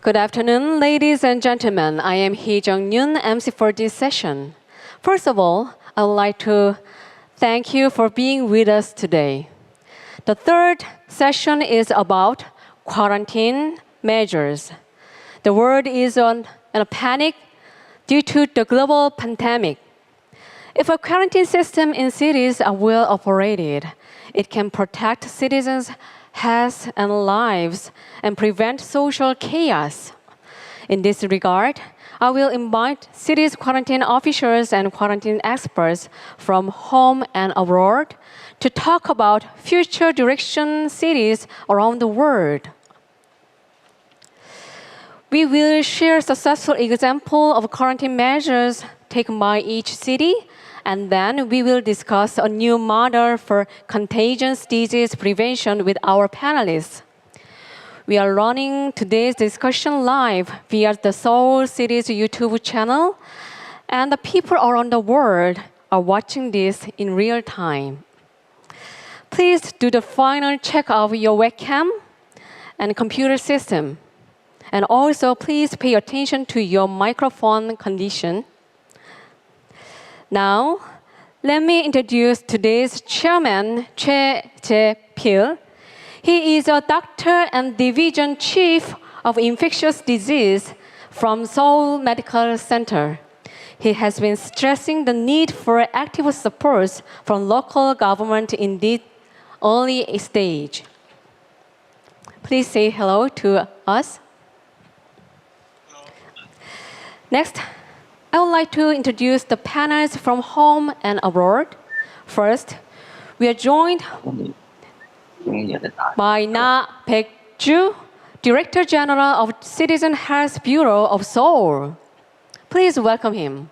Good afternoon, ladies and gentlemen. I am Hee Jung-Yoon, MC for this session. First of all, I would like to thank you for being with us today. The third session is about quarantine measures. The world is in a panic due to the global pandemic. If a quarantine system in cities are well operated, it can protect citizens' health and lives and prevent social chaos. In this regard, I will invite cities' quarantine officials and quarantine experts from home and abroad to talk about future direction cities around the world. We will share successful examples of quarantine measures taken by each city, and then we will discuss a new model for contagious disease prevention with our panelists. We are running today's discussion live via the Seoul City's YouTube channel, and the people around the world are watching this in real time. Please do the final check of your webcam and computer system. And also, please pay attention to your microphone condition. Now, let me introduce today's chairman, Jae-Phil. He is a doctor and division chief of infectious disease from Seoul Medical Center. He has been stressing the need for active support from local government in this early stage. Please say hello to us. Next, I would like to introduce the panelists from home and abroad. First, we are joined by Baeg-Ju, Director General of Citizen Health Bureau of Seoul. Please welcome him.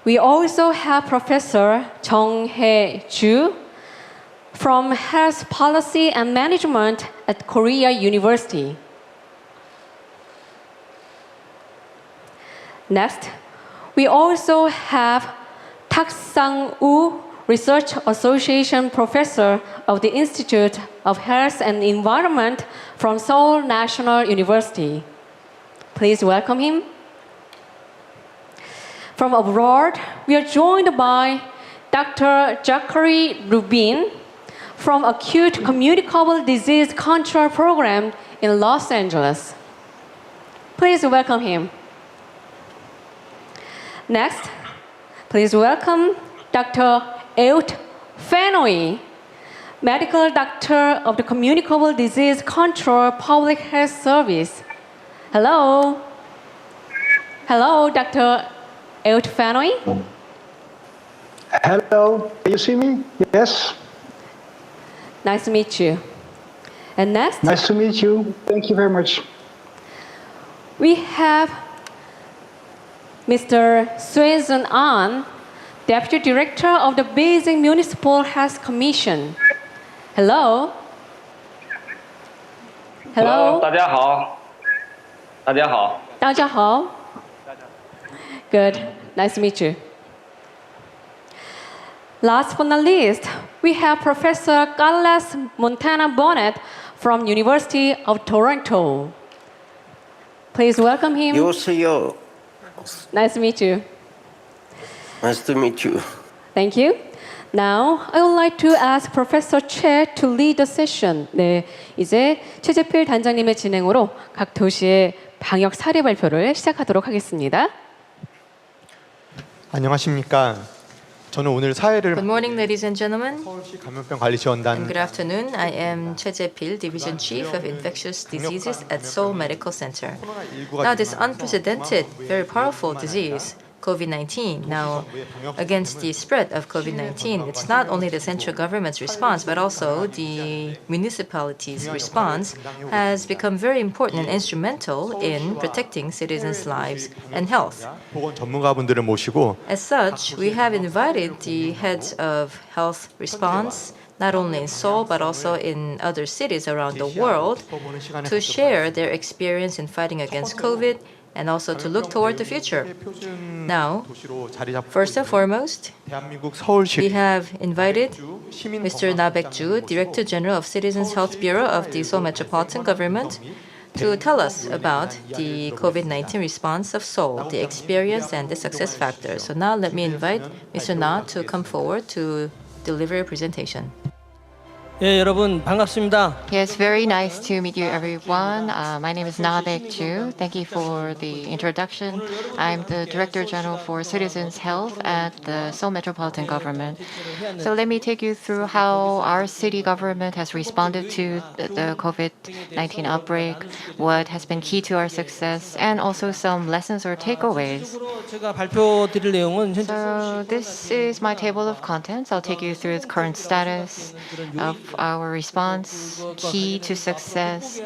We also have Professor Jae-Phil from Health Policy and Management at Korea University. Next, we also have Tak Sang-woo, Research Association Professor of the Institute of Health and Environment from Seoul National University. Please welcome him. From abroad, we are joined by Dr. Zachary Rubin from Acute Communicable Disease Control Program in Los Angeles. Please welcome him. Next, please welcome Dr. Allert, Medical Doctor of the Communicable Disease Control Public Health Service. Hello. Hello, Dr. Allert. Hello, can you see me? Yes. Nice to meet you. And next? Nice to meet you. Thank you very much. We have Mr. Swayson An, Deputy Director of the Beijing Municipal Health Commission. Hello. Hello. 大家好。大家好。大家好. Good. Nice to meet you. Last but not least, we have Professor Carlos Montana Bonnet from University of Toronto. Please welcome him. 안녕하세요. Nice to meet you. Nice to meet you. Thank you. Now, I would like to ask Professor Choi to lead the session. 네, 이제 최재필 단장님의 진행으로 각 도시의 방역 사례 발표를 시작하도록 하겠습니다. 안녕하십니까? 저는 오늘 사회를 Good morning, ladies and gentlemen. 서울시 감염병관리지원단 And good afternoon. I am Choi Jae-Phil, Division Chief of Infectious Diseases at Seoul Medical Center. Now, this unprecedented, very powerful disease, COVID-19. Now, against the spread of COVID-19, it's not only the central government's response, but also the municipalities' response has become very important and instrumental in protecting citizens' lives and health. 보건 전문가분들을 모시고 As such, we have invited the heads of health response, not only in Seoul, but also in other cities around the world, to share their experience in fighting against COVID and also to look toward the future. Now, first and foremost, 대한민국 서울시 we have invited Mr. Baeg-Ju, Director General of Citizens Health Bureau of the Seoul Metropolitan Government, to tell us about the COVID-19 response of Seoul, the experience and the success factors. So now let me invite Mr. Na to come forward to deliver a presentation. 예, 여러분 반갑습니다. Yes, very nice to meet you, everyone. My name is Baeg-Ju. Thank you for the introduction. I'm the Director General for Citizens Health at the Seoul Metropolitan Government. So let me take you through how our city government has responded to the COVID-19 outbreak, what has been key to our success, and also some lessons or takeaways. 제가 발표드릴 내용은 현재 So this is my table of contents. I'll take you through the current status of our response, key to success,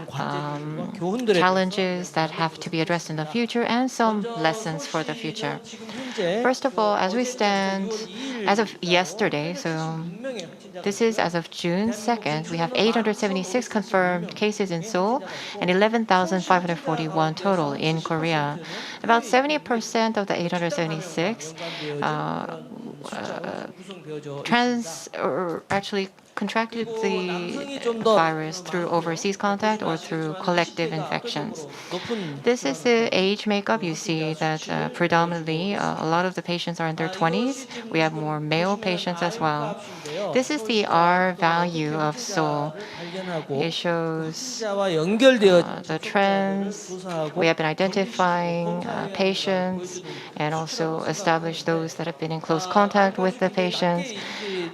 challenges that have to be addressed in the future, and some lessons for the future. First of all, as we stand, as of yesterday, so this is as of June 2nd, we have 876 confirmed cases in Seoul and 11,541 total in Korea. About 70% of the 876 actually contracted the virus through overseas contact or through collective infections. This is the age makeup. You see that predominantly a lot of the patients are in their 20s. We have more male patients as well. This is the R value of Seoul. It shows the trends. We have been identifying patients and also established those that have been in close contact with the patients.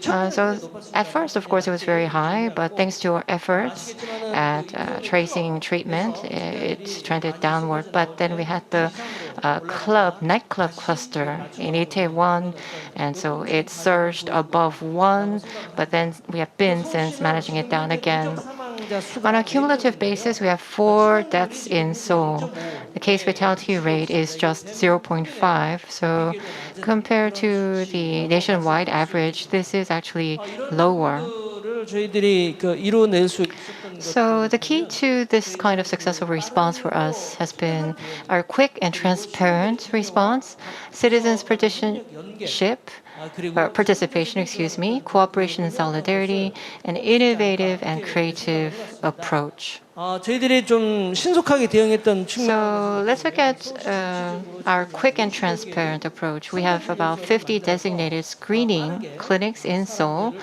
So at first, of course, it was very high, but thanks to our efforts at tracing treatment, it trended downward. But then we had the nightclub cluster in Itaewon, and so it surged above 1, but then we have been since managing it down again. On a cumulative basis, we have 4 deaths in Seoul. The case fatality rate is just 0.5. So compared to the nationwide average, this is actually lower. So the key to this kind of successful response for us has been our quick and transparent response, citizens' participation, cooperation and solidarity, an innovative and creative approach. 저희들이 좀 신속하게 대응했던 So let's look at our quick and transparent approach. We have about 50 designated screening clinics in Seoul,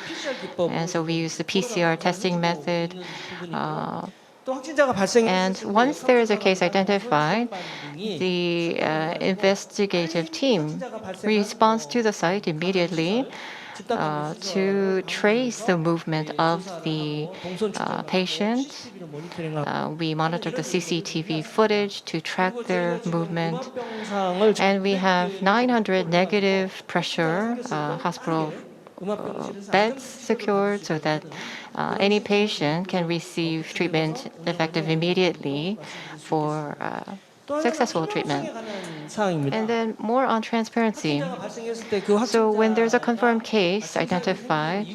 and so we use the PCR testing method. And once there is a case identified, the investigative team responds to the site immediately to trace the movement of the patient. We monitor the CCTV footage to track their movement. And we have 900 negative pressure hospital beds secured so that any patient can receive treatment effective immediately for successful treatment. And then more on transparency. So when there's a confirmed case identified,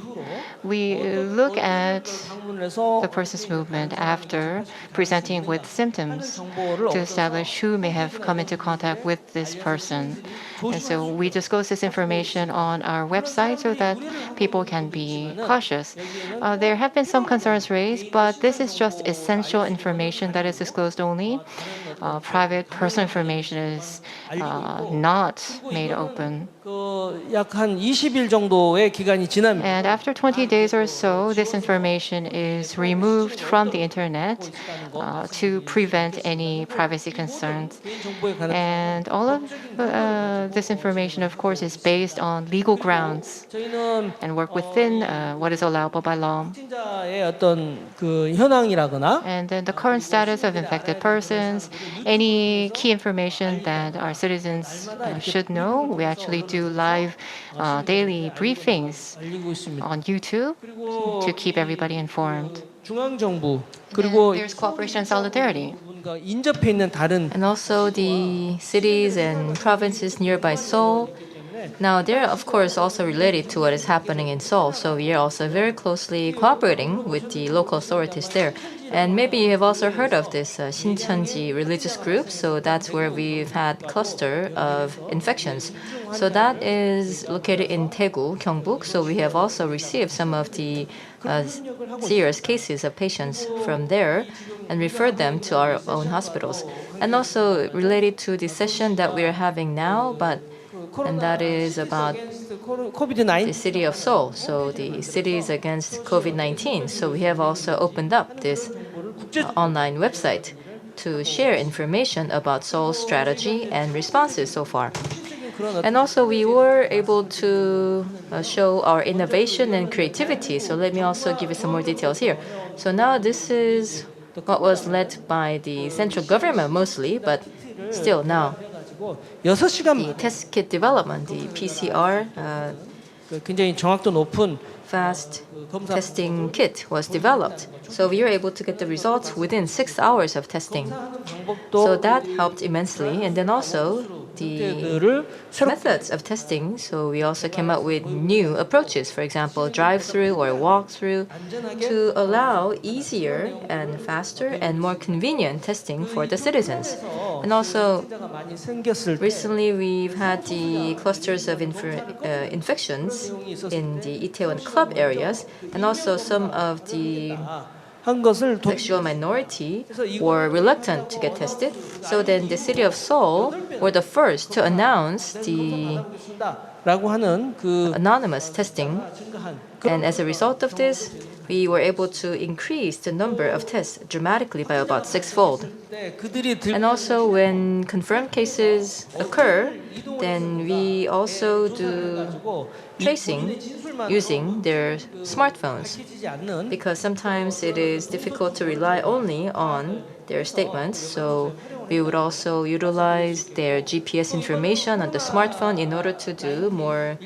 we look at the person's movement after presenting with symptoms to establish who may have come into contact with this person. And so we disclose this information on our website so that people can be cautious. There have been some concerns raised, but this is just essential information that is disclosed only. Private personal information is not made open. 약한 20일 정도의 기간이 지나면 And after 20 days or so, this information is removed from the internet to prevent any privacy concerns. And all of this information, of course, is based on legal grounds and work within what is allowable by law. 확진자의 어떤 그 현황이라거나 And then the current status of infected persons, any key information that our citizens should know, we actually do live daily briefings on YouTube to keep everybody informed. 중앙정부 And 그리고 there's cooperation and solidarity. 인접해 있는 다른 And also the cities and provinces nearby Seoul. Now, they're of course also related to what is happening in Seoul, so we are also very closely cooperating with the local authorities there. And maybe you have also heard of this Shincheonji religious group. So that's where we've had cluster of infections. So that is located in Daegu, Gyeongbuk. So we have also received some of the serious cases of patients from there and referred them to our own hospitals. And also related to the session that we are having now, and that is about the city of Seoul. So the cities against COVID-19. So we have also opened up this online website to share information about Seoul's strategy and responses so far. And also we were able to show our innovation and creativity. So let me also give you some more details here. So now this is what was led by the central government mostly, but still now the test kit development, the PCR 굉장히 정확도 높은 fast testing kit was developed. So we were able to get the results within 6 hours of testing. So that helped immensely. And then also the methods of testing. So we also came up with new approaches, for example, drive-through or walk-through, to allow easier and faster and more convenient testing for the citizens. And also recently we've had the clusters of infections in the Itaewon club areas, and also some of the sexual minority were reluctant to get tested. So then the city of Seoul were the first to announce the anonymous testing. And as a result of this, we were able to increase the number of tests dramatically by about 6-fold. And also when confirmed cases occur, then we also do tracing using their smartphones, because sometimes it is difficult to rely only on their statements. So we would also utilize their GPS information on the smartphone in order to do more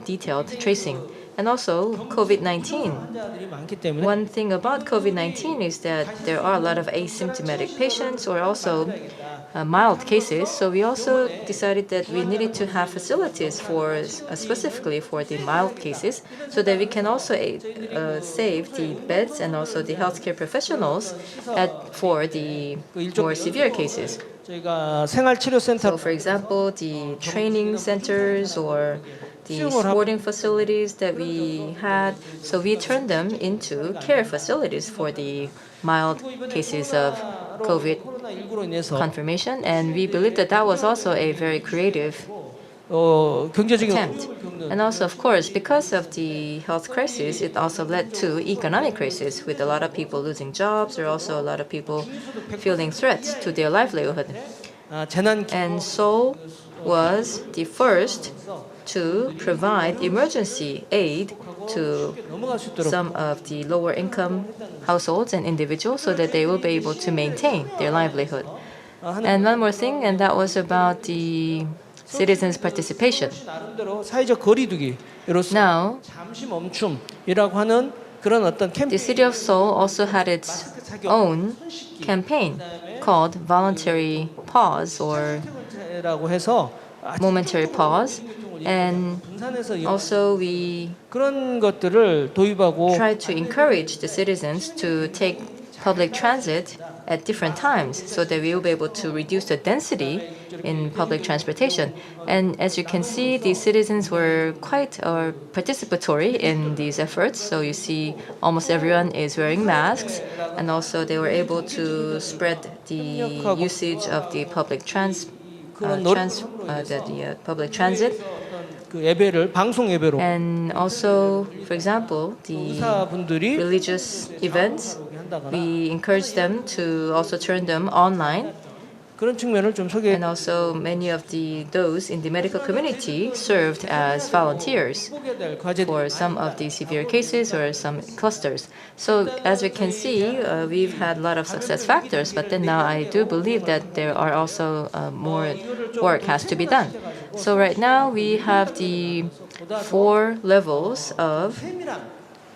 detailed tracing. And also COVID-19. One thing about COVID-19 is that there are a lot of asymptomatic patients or also mild cases. So we also decided that we needed to have facilities for specifically for the mild cases, so that we can also save the beds and also the healthcare professionals for the more severe cases. So for example, the training centers or the sporting facilities that we had, so we turned them into care facilities for the mild cases of COVID confirmation, and we believe that that was also a very creative attempt. And also, of course, because of the health crisis, it also led to economic crisis, with a lot of people losing jobs, or also a lot of people feeling threats to their livelihood. And Seoul was the first to provide emergency aid to some of the lower income households and individuals, so that they will be able to maintain their livelihood. And one more thing, and that was about the citizens' participation. Now, the city of Seoul also had its own campaign called Voluntary Pause or Momentary Pause. And also we try to encourage the citizens to take public transit at different times, so that we will be able to reduce the density in public transportation. And as you can see, the citizens were quite participatory in these efforts. So you see almost everyone is wearing masks, and also they were able to spread the usage of the public public transit. And also, for example, the religious events, we encourage them to also turn them online. And also, many of those in the medical community served as volunteers for some of the severe cases or some clusters. So as we can see, we've had a lot of success factors, but then now I do believe that there are also more work has to be done. So right now we have the 4 levels of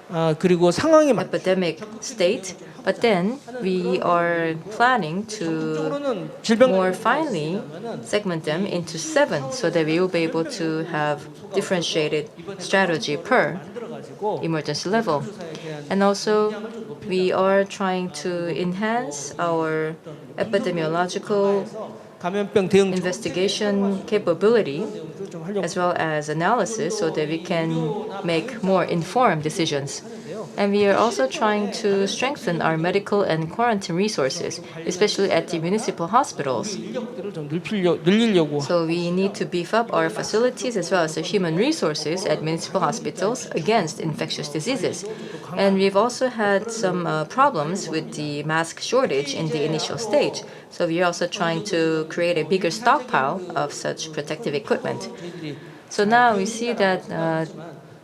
epidemic state, but then we are planning to more finely segment them into 7, so that we will be able to have differentiated strategy per emergency level. And also we are trying to enhance our epidemiological 감염병 대응 investigation capability as well as analysis so that we can make more informed decisions. And we are also trying to strengthen our medical and quarantine resources, especially at the municipal hospitals. 인력들을 좀 늘리려고 So we need to beef up our facilities as well as the human resources at municipal hospitals against infectious diseases. And we've also had some problems with the mask shortage in the initial stage. So we are also trying to create a bigger stockpile of such protective equipment. So now we see that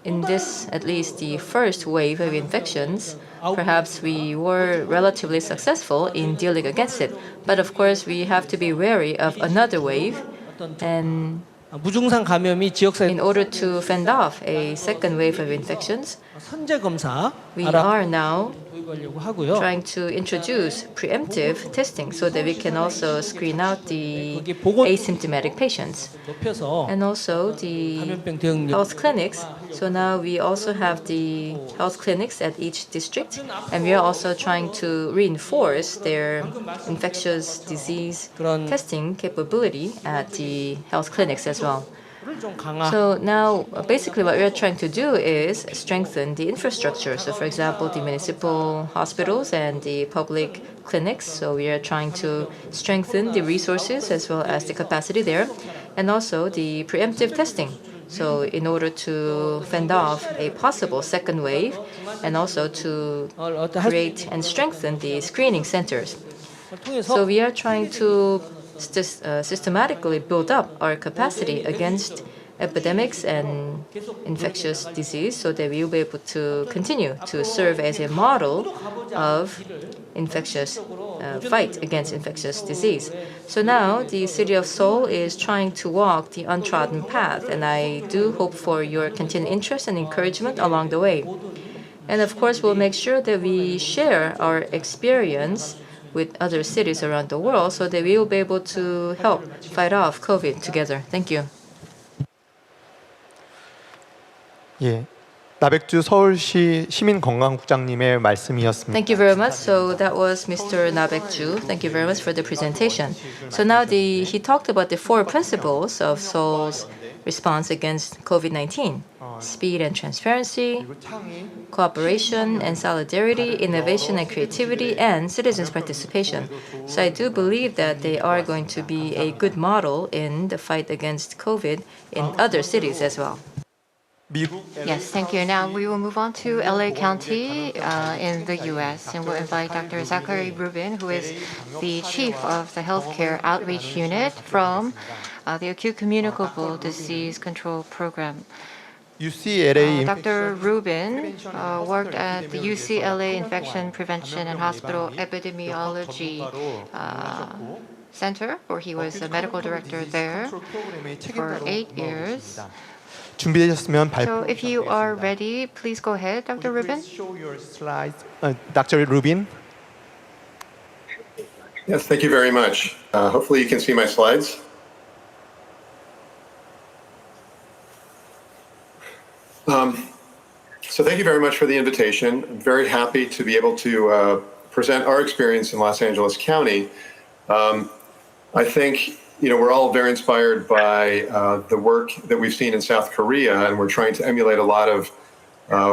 in this, at least the first wave of infections, perhaps we were relatively successful in dealing against it. But of course, we have to be wary of another wave. And 무증상 감염이 지역사회 in order to fend off a second wave of infections, 선제 검사 we are now 도입하려고 하고요. trying to introduce preemptive testing so that we can also screen out the asymptomatic patients. 높여서 And also the 감염병 대응력 health clinics. So now we also have the health clinics at each district, and we are also trying to reinforce their infectious disease testing capability at the health clinics as well. 좀 강화. So now, basically, what we are trying to do is strengthen the infrastructure. So, for example, the municipal hospitals and the public clinics. So we are trying to strengthen the resources as well as the capacity there, and also the preemptive testing. So in order to fend off a possible second wave, and also to create and strengthen the screening centers. So we are trying to systematically build up our capacity against epidemics and infectious disease so that we will be able to continue to serve as a model of infectious fight against infectious disease. So now the city of Seoul is trying to walk the untrodden path, and I do hope for your continued interest and encouragement along the way. And of course, we'll make sure that we share our experience with other cities around the world so that we will be able to help fight off COVID together. Thank you. 예, 나백주 서울시 시민건강국장님의 말씀이었습니다. Thank you very much. So that was Mr. Baeg-Ju. Thank you very much for the presentation. So now he talked about the 4 principles of Seoul's response against COVID-19. Speed and transparency, cooperation and solidarity, innovation and creativity, and citizens' participation. So I do believe that they are going to be a good model in the fight against COVID in other cities as well. Yes, thank you. Now we will move on to LA County in the U.S. and we'll invite Dr. Zachary Rubin, who is the chief of the healthcare outreach unit from the Acute Communicable Disease Control Program. UCLA Dr. Rubin worked at the UCLA Infection Prevention and Hospital Epidemiology Center, where he was the medical director there for 8 years. 준비되셨으면 So if you are ready, please go ahead, Dr. Rubin. show your slides. Dr. Rubin. Yes, thank you very much. Hopefully you can see my slides. So thank you very much for the invitation. I'm very happy to be able to present our experience in Los Angeles County. I think we're all very inspired by the work that we've seen in South Korea, and we're trying to emulate a lot of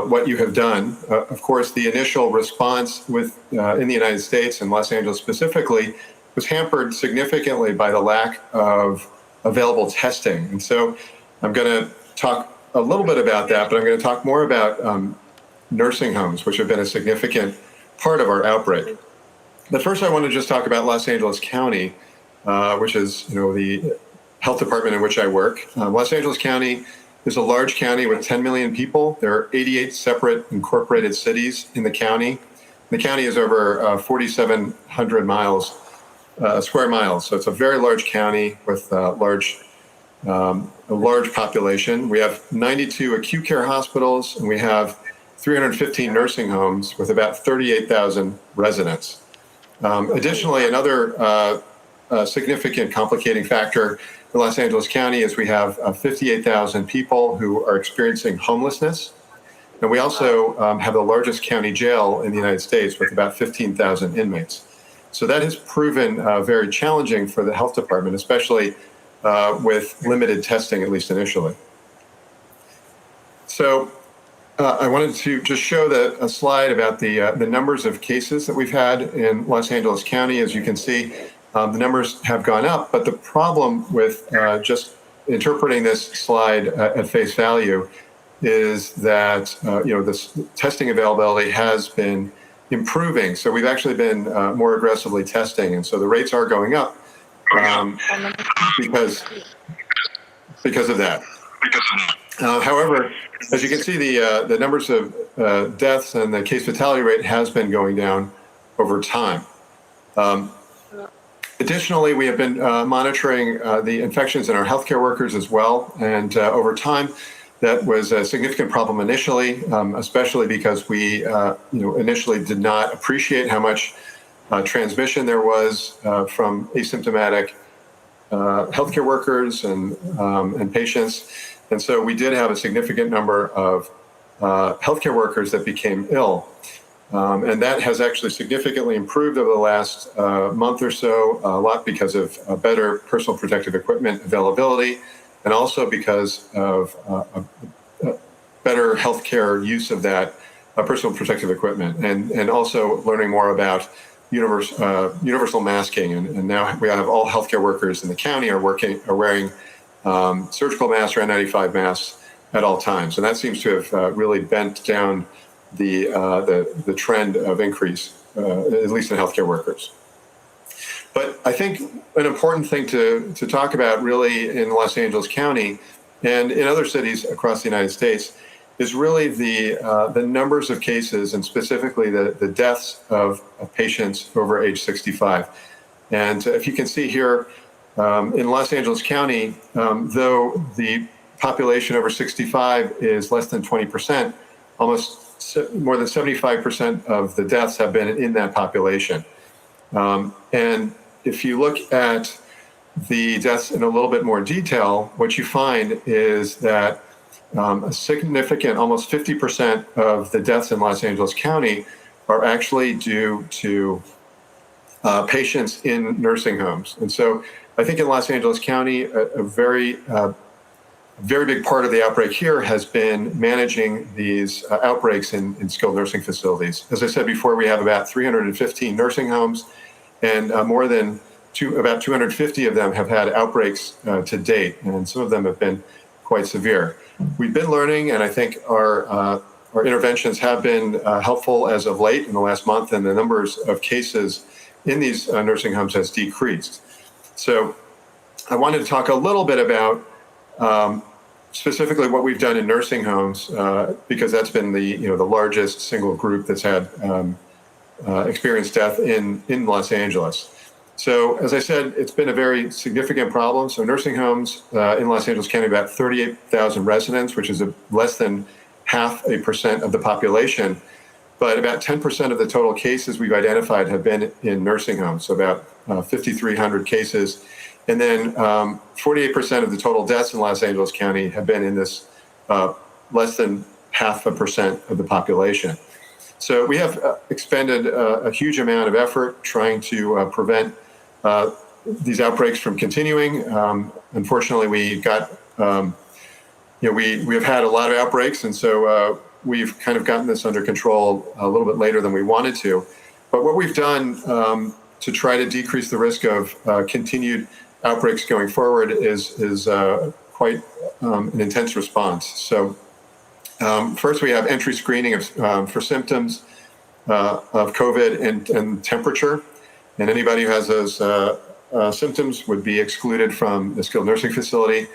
what you have done. Of course, the initial response in the United States and Los Angeles specifically was hampered significantly by the lack of available testing. And so I'm going to talk a little bit about that, but I'm going to talk more about nursing homes, which have been a significant part of our outbreak. But first, I want to just talk about Los Angeles County, which is the health department in which I work. Los Angeles County is a large county with 10 million people. There are 88 separate incorporated cities in the county. The county is over 4,700 square miles, so it's a very large county with a large population. We have 92 acute care hospitals, and we have 315 nursing homes with about 38,000 residents. Additionally, another significant complicating factor in Los Angeles County is we have 58,000 people who are experiencing homelessness. And we also have the largest county jail in the United States with about 15,000 inmates. So that has proven very challenging for the health department, especially with limited testing, at least initially. So I wanted to just show a slide about the numbers of cases that we've had in Los Angeles County. As you can see, the numbers have gone up, but the problem with just interpreting this slide at face value is that this testing availability has been improving. So we've actually been more aggressively testing, and so the rates are going up because of that. However, as you can see, the numbers of deaths and the case fatality rate has been going down over time. Additionally, we have been monitoring the infections in our healthcare workers as well, and over time, that was a significant problem initially, especially because we, initially did not appreciate how much transmission there was from asymptomatic healthcare workers and patients. And so we did have a significant number of healthcare workers that became ill. And that has actually significantly improved over the last month or so, a lot because of better personal protective equipment availability, and also because of better healthcare use of that personal protective equipment, and also learning more about universal masking. And now we have all healthcare workers in the county are wearing surgical masks or N95 masks at all times, and that seems to have really bent down the trend of increase, at least in healthcare workers. But I think an important thing to talk about really in Los Angeles County and in other cities across the United States is really the numbers of cases, and specifically the deaths of patients over age 65. And if you can see here, in Los Angeles County, though the population over 65 is less than 20%, almost more than 75% of the deaths have been in that population. And if you look at the deaths in a little bit more detail, what you find is that a significant, almost 50% of the deaths in Los Angeles County are actually due to patients in nursing homes. And so I think in Los Angeles County, a very big part of the outbreak here has been managing these outbreaks in skilled nursing facilities. As I said before, we have about 315 nursing homes, and more than about 250 of them have had outbreaks to date, and some of them have been quite severe. We've been learning, and I think our interventions have been helpful as of late in the last month, and the numbers of cases in these nursing homes has decreased. So I wanted to talk a little bit about specifically what we've done in nursing homes, because that's been the largest single group that's had experienced death in Los Angeles. So as I said, it's been a very significant problem. So nursing homes in Los Angeles County, about 38,000 residents, which is less than 0.5% of the population. But about 10% of the total cases we've identified have been in nursing homes, so about 5,300 cases. And then 48% of the total deaths in Los Angeles County have been in this less than 0.5% of the population. So we have expended a huge amount of effort trying to prevent these outbreaks from continuing. Unfortunately, we got, we have had a lot of outbreaks, and so we've kind of gotten this under control a little bit later than we wanted to. But what we've done to try to decrease the risk of continued outbreaks going forward is quite an intense response. So first, we have entry screening for symptoms of COVID and temperature. And anybody who has those symptoms would be excluded from the skilled nursing facility.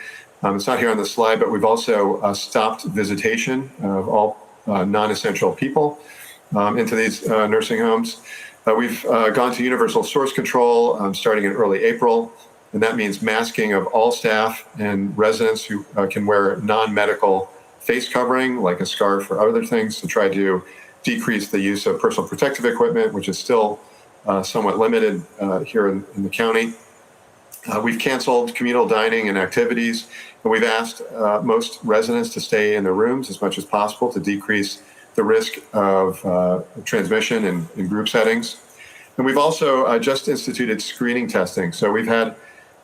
It's not here on the slide, but we've also stopped visitation of all non-essential people into these nursing homes. We've gone to universal source control starting in early April, and that means masking of all staff and residents who can wear non-medical face covering, like a scarf or other things, to try to decrease the use of personal protective equipment, which is still somewhat limited here in the county. We've canceled communal dining and activities, and we've asked most residents to stay in their rooms as much as possible to decrease the risk of transmission in group settings. And we've also just instituted screening testing. So we've had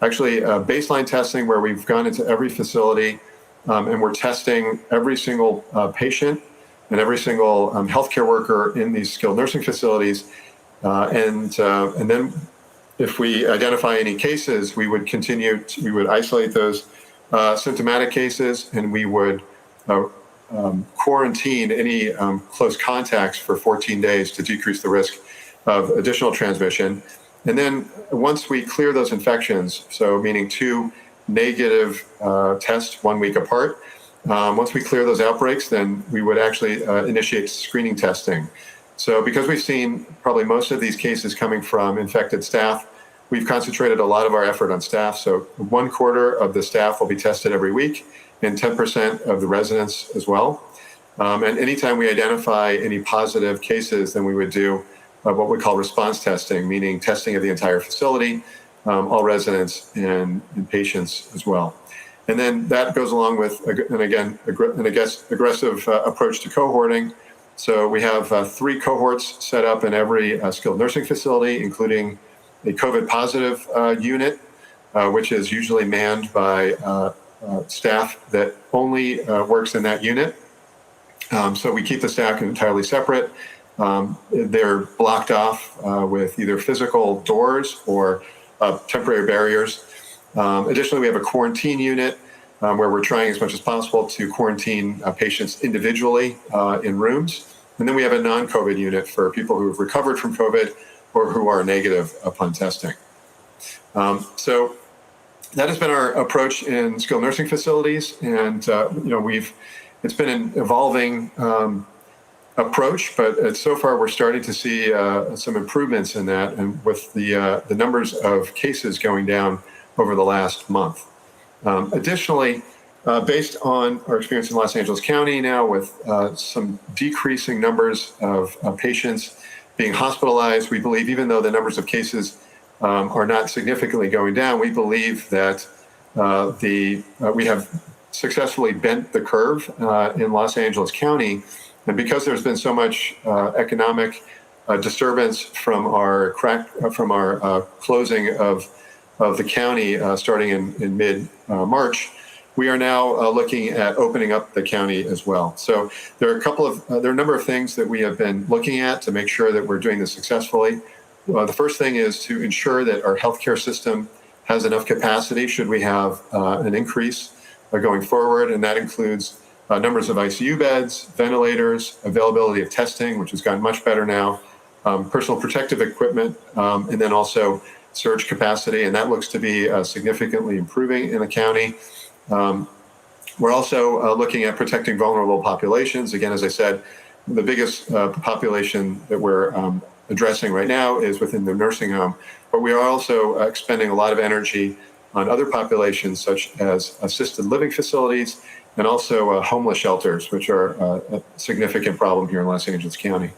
actually baseline testing where we've gone into every facility and we're testing every single patient and every single healthcare worker in these skilled nursing facilities. And then if we identify any cases, we would isolate those symptomatic cases, and we would quarantine any close contacts for 14 days to decrease the risk of additional transmission. And then once we clear those infections, so meaning 2 negative tests 1 week apart, once we clear those outbreaks, then we would actually initiate screening testing. So because we've seen probably most of these cases coming from infected staff, we've concentrated a lot of our effort on staff. So 1/4 of the staff will be tested every week, and 10% of the residents as well. And anytime we identify any positive cases, then we would do what we call response testing, meaning testing of the entire facility, all residents and patients as well. And then that goes along with, aggressive approach to cohorting. So we have 3 cohorts set up in every skilled nursing facility, including a COVID positive unit, which is usually manned by staff that only works in that unit. So we keep the staff entirely separate. They're blocked off with either physical doors or temporary barriers. Additionally, we have a quarantine unit where we're trying as much as possible to quarantine patients individually in rooms. And then we have a non-COVID unit for people who have recovered from COVID or who are negative upon testing. So that has been our approach in skilled nursing facilities. And, it's been an evolving approach, but so far we're starting to see some improvements in that, and with the numbers of cases going down over the last month. Additionally, based on our experience in Los Angeles County now with some decreasing numbers of patients being hospitalized, we believe even though the numbers of cases are not significantly going down, we believe that we have successfully bent the curve in Los Angeles County. And because there's been so much economic disturbance from our closing of the county starting in mid-March, we are now looking at opening up the county as well. So there are a number of things that we have been looking at to make sure that we're doing this successfully. The first thing is to ensure that our healthcare system has enough capacity should we have an increase going forward, and that includes numbers of ICU beds, ventilators, availability of testing, which has gotten much better now, personal protective equipment, and then also surge capacity, and that looks to be significantly improving in the county. We're also looking at protecting vulnerable populations. Again, as I said, the biggest population that we're addressing right now is within the nursing home, but we are also expending a lot of energy on other populations such as assisted living facilities and also homeless shelters, which are a significant problem here in Los Angeles County.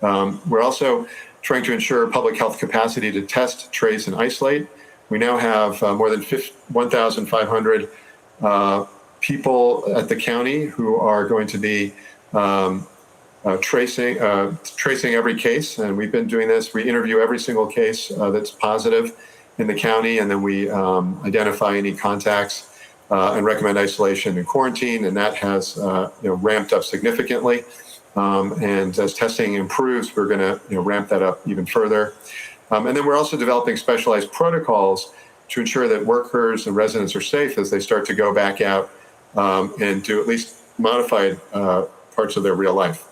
We're also trying to ensure public health capacity to test, trace, and isolate. We now have more than 1,500 people at the county who are going to be tracing every case, and we've been doing this. We interview every single case that's positive in the county, and then we identify any contacts and recommend isolation and quarantine, and that has ramped up significantly. And as testing improves, we're going to ramp that up even further. And then we're also developing specialized protocols to ensure that workers and residents are safe as they start to go back out and do at least modified parts of their real life.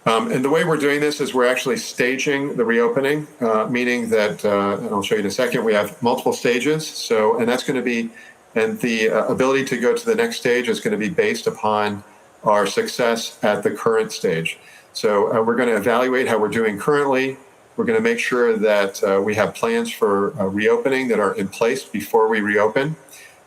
And the way we're doing this is we're actually staging the reopening, meaning that, and I'll show you in a second, we have multiple stages. So, and that's going to be, and the ability to go to the next stage is going to be based upon our success at the current stage. So we're going to evaluate how we're doing currently. We're going to make sure that we have plans for reopening that are in place before we reopen.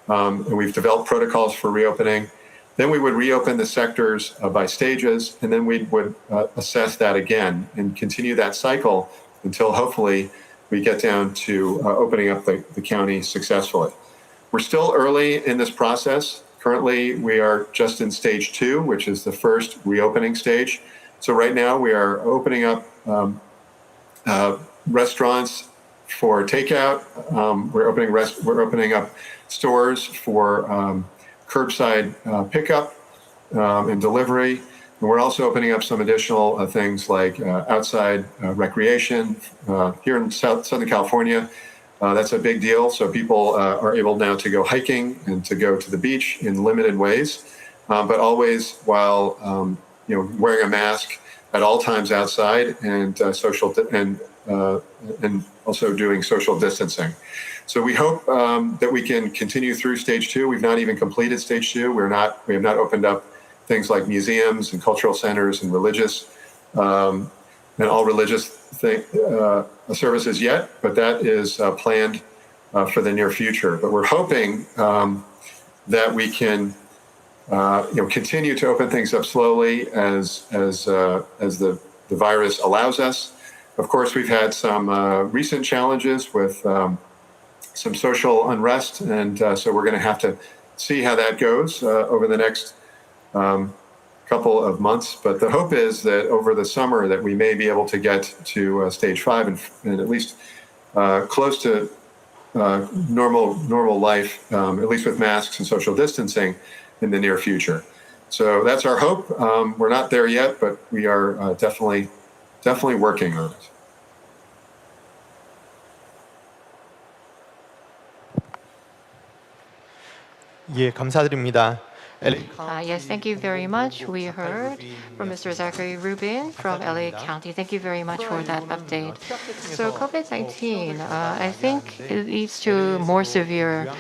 And we've developed protocols for reopening. Then we would reopen the sectors by stages, and then we would assess that again and continue that cycle until hopefully we get down to opening up the county successfully. We're still early in this process. Currently, we are just in stage 2, which is the first reopening stage. So right now we are opening up restaurants for takeout. We're opening up stores for curbside pickup and delivery. And we're also opening up some additional things like outside recreation here in Southern California. That's a big deal. So people are able now to go hiking and to go to the beach in limited ways, but always while wearing a mask at all times outside and and also doing social distancing. So we hope that we can continue through stage 2. We've not even completed stage 2. We have not opened up things like museums and cultural centers and religious and all religious services yet, but that is planned for the near future. But we're hoping that we can continue to open things up slowly as the virus allows us. Of course, we've had some recent challenges with some social unrest, and so we're going to have to see how that goes over the next couple of months. But the hope is that over the summer that we may be able to get to stage 5 and at least close to normal life, at least with masks and social distancing in the near future. So that's our hope. We're not there yet, but we are definitely working on it. 예, 감사드립니다. Yes, thank you very much. We heard from Mr. Zachary Rubin from LA County. Thank you very much for that update. So COVID-19, I think it leads to more severe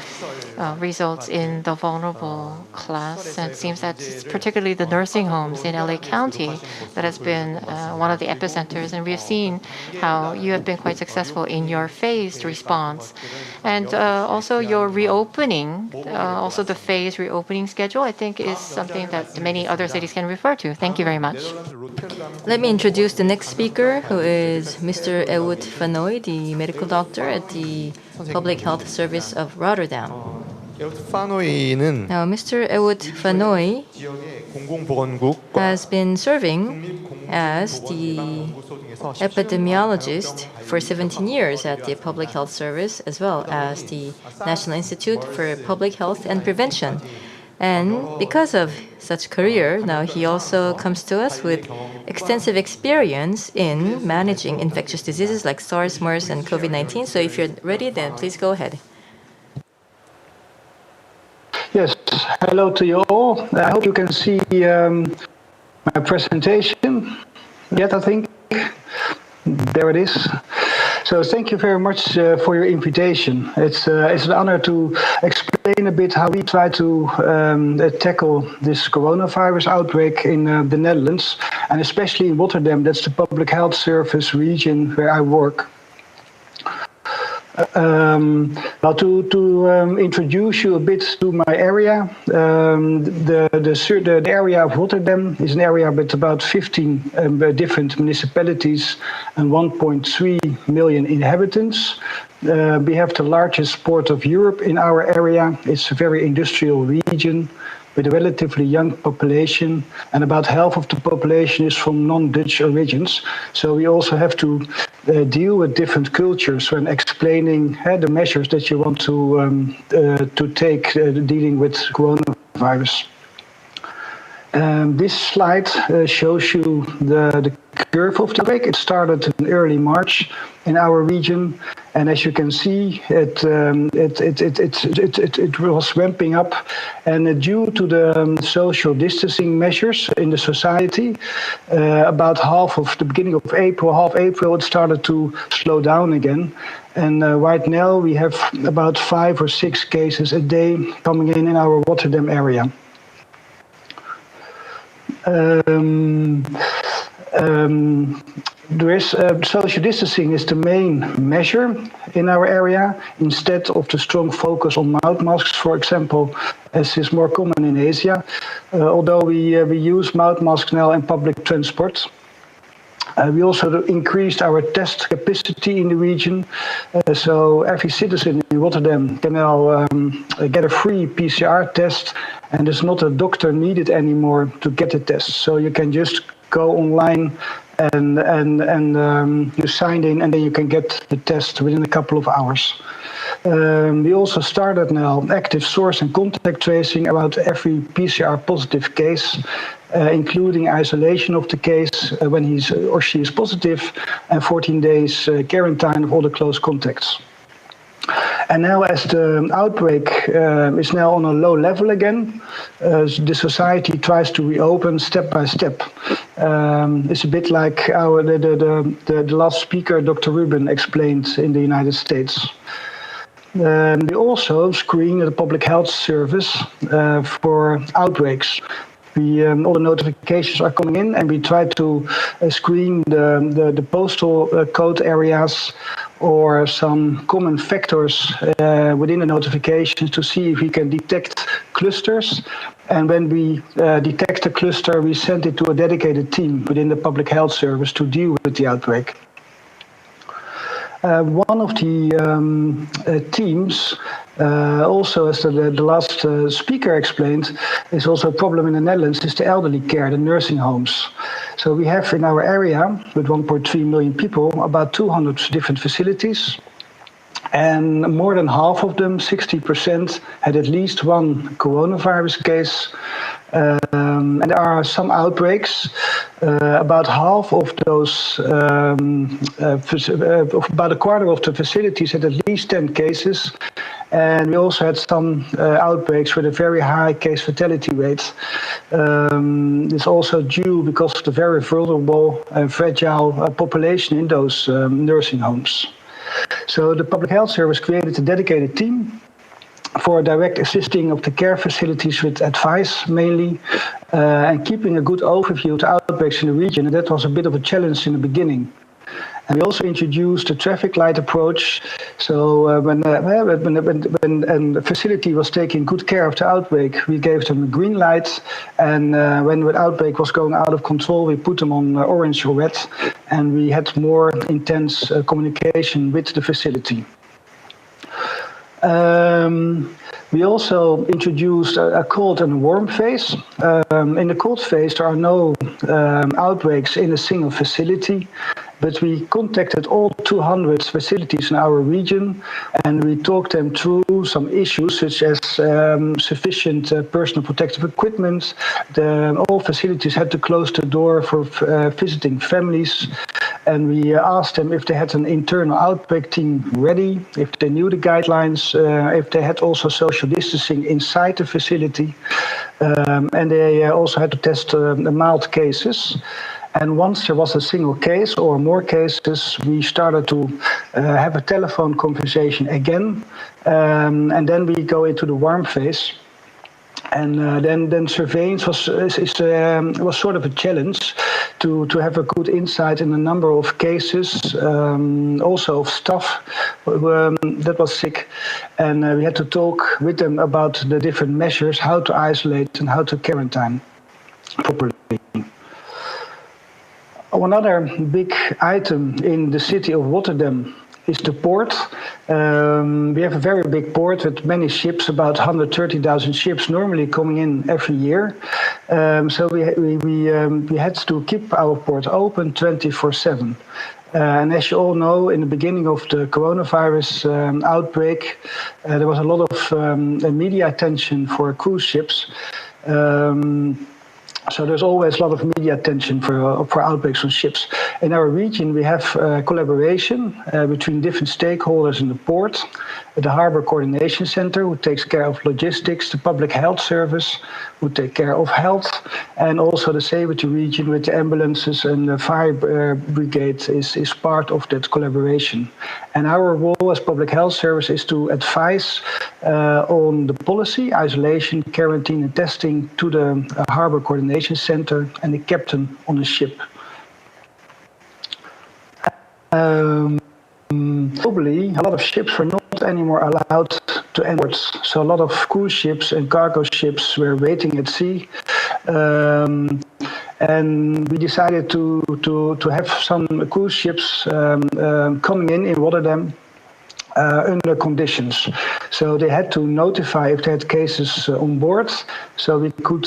results in the vulnerable class. And it seems that it's particularly the nursing homes in LA County that has been one of the epicenters. And we have seen how you have been quite successful in your phased response. And also your reopening, also the phased reopening schedule, I think is something that many other cities can refer to. Thank you very much. Let me introduce the next speaker, who is Mr. Ehud Fanoy, the medical doctor at the Public Health Service of Rotterdam. Now, Mr. Ehud Fanoy has been serving as the epidemiologist for 17 years at the Public Health Service, as well as the National Institute for Public Health and Prevention. And because of such career, now he also comes to us with extensive experience in managing infectious diseases like SARS, MERS, and COVID-19. So if you're ready, then please go ahead. Yes, hello to you all. I hope you can see my presentation. Yet, I think. There it is. So thank you very much for your invitation. It's an honor to explain a bit how we try to tackle this coronavirus outbreak in the Netherlands, and especially in Rotterdam. That's the public health service region where I work. Well, to introduce you a bit to my area, the area of Rotterdam is an area with about 15 different municipalities and 1.3 million inhabitants. We have the largest port of Europe in our area. It's a very industrial region with a relatively young population, and about half of the population is from non-Dutch origins. So we also have to deal with different cultures when explaining the measures that you want to take dealing with coronavirus. This slide shows you the curve of the outbreak. It started in early March in our region, and as you can see, it was ramping up. And due to the social distancing measures in the society, about half of the beginning of April, half April, it started to slow down again. And right now we have about 5 or 6 cases a day coming in our Rotterdam area. Social distancing is the main measure in our area, instead of the strong focus on mouth masks, for example, as is more common in Asia, although we use mouth masks now in public transport. We also increased our test capacity in the region. So every citizen in Rotterdam can now get a free PCR test, and there's not a doctor needed anymore to get the test. So you can just go online and you sign in, and then you can get the test within a couple of hours. We also started now active source and contact tracing about every PCR positive case, including isolation of the case when he or she is positive, and 14 days quarantine of all the close contacts. And now, as the outbreak is now on a low level again, the society tries to reopen step by step. It's a bit like the last speaker, Dr. Rubin, explained in the United States. We also screen the public health service for outbreaks. All the notifications are coming in, and we try to screen the postal code areas or some common factors within the notifications to see if we can detect clusters. And when we detect a cluster, we send it to a dedicated team within the public health service to deal with the outbreak. One of the teams, also as the last speaker explained, is also a problem in the Netherlands, is the elderly care, the nursing homes. So we have in our area, with 1.3 million people, about 200 different facilities. And more than half of them, 60%, had at least one coronavirus case. And there are some outbreaks. About half of those, about a quarter of the facilities had at least 10 cases. And we also had some outbreaks with a very high case fatality rate. It's also due because of the very vulnerable and fragile population in those nursing homes. So the Public Health Service created a dedicated team for direct assisting of the care facilities with advice mainly, and keeping a good overview of the outbreaks in the region. And that was a bit of a challenge in the beginning. And we also introduced a traffic light approach. So when a facility was taking good care of the outbreak, we gave them a green light. And when the outbreak was going out of control, we put them on orange or red. And we had more intense communication with the facility. We also introduced a cold and warm phase. In the cold phase, there are no outbreaks in a single facility, but we contacted all 200 facilities in our region, and we talked them through some issues such as sufficient personal protective equipment. All facilities had to close the door for visiting families. And we asked them if they had an internal outbreak team ready, if they knew the guidelines, if they had also social distancing inside the facility. And they also had to test the mild cases. And once there was a single case or more cases, we started to have a telephone conversation again. And then we go into the warm phase. And then surveillance was sort of a challenge to have a good insight in the number of cases, also of staff that was sick. And we had to talk with them about the different measures, how to isolate and how to quarantine properly. Another big item in the city of Rotterdam is the port. We have a very big port with many ships, about 130,000 ships normally coming in every year. So we had to keep our port open 24/7. And as you all know, in the beginning of the coronavirus outbreak, there was a lot of media attention for cruise ships. So there's always a lot of media attention for outbreaks on ships. In our region, we have collaboration between different stakeholders in the port, the Harbor Coordination Center, who takes care of logistics, the Public Health Service, who take care of health, and also the safety region with the ambulances and the fire brigade is part of that collaboration. And our role as Public Health Service is to advise on the policy, isolation, quarantine, and testing to the Harbor Coordination Center and the captain on the ship. Globally, a lot of ships were not anymore allowed to enter ports. So a lot of cruise ships and cargo ships were waiting at sea. and we decided to have some cruise ships coming in Rotterdam under conditions. So they had to notify if they had cases on board, so we could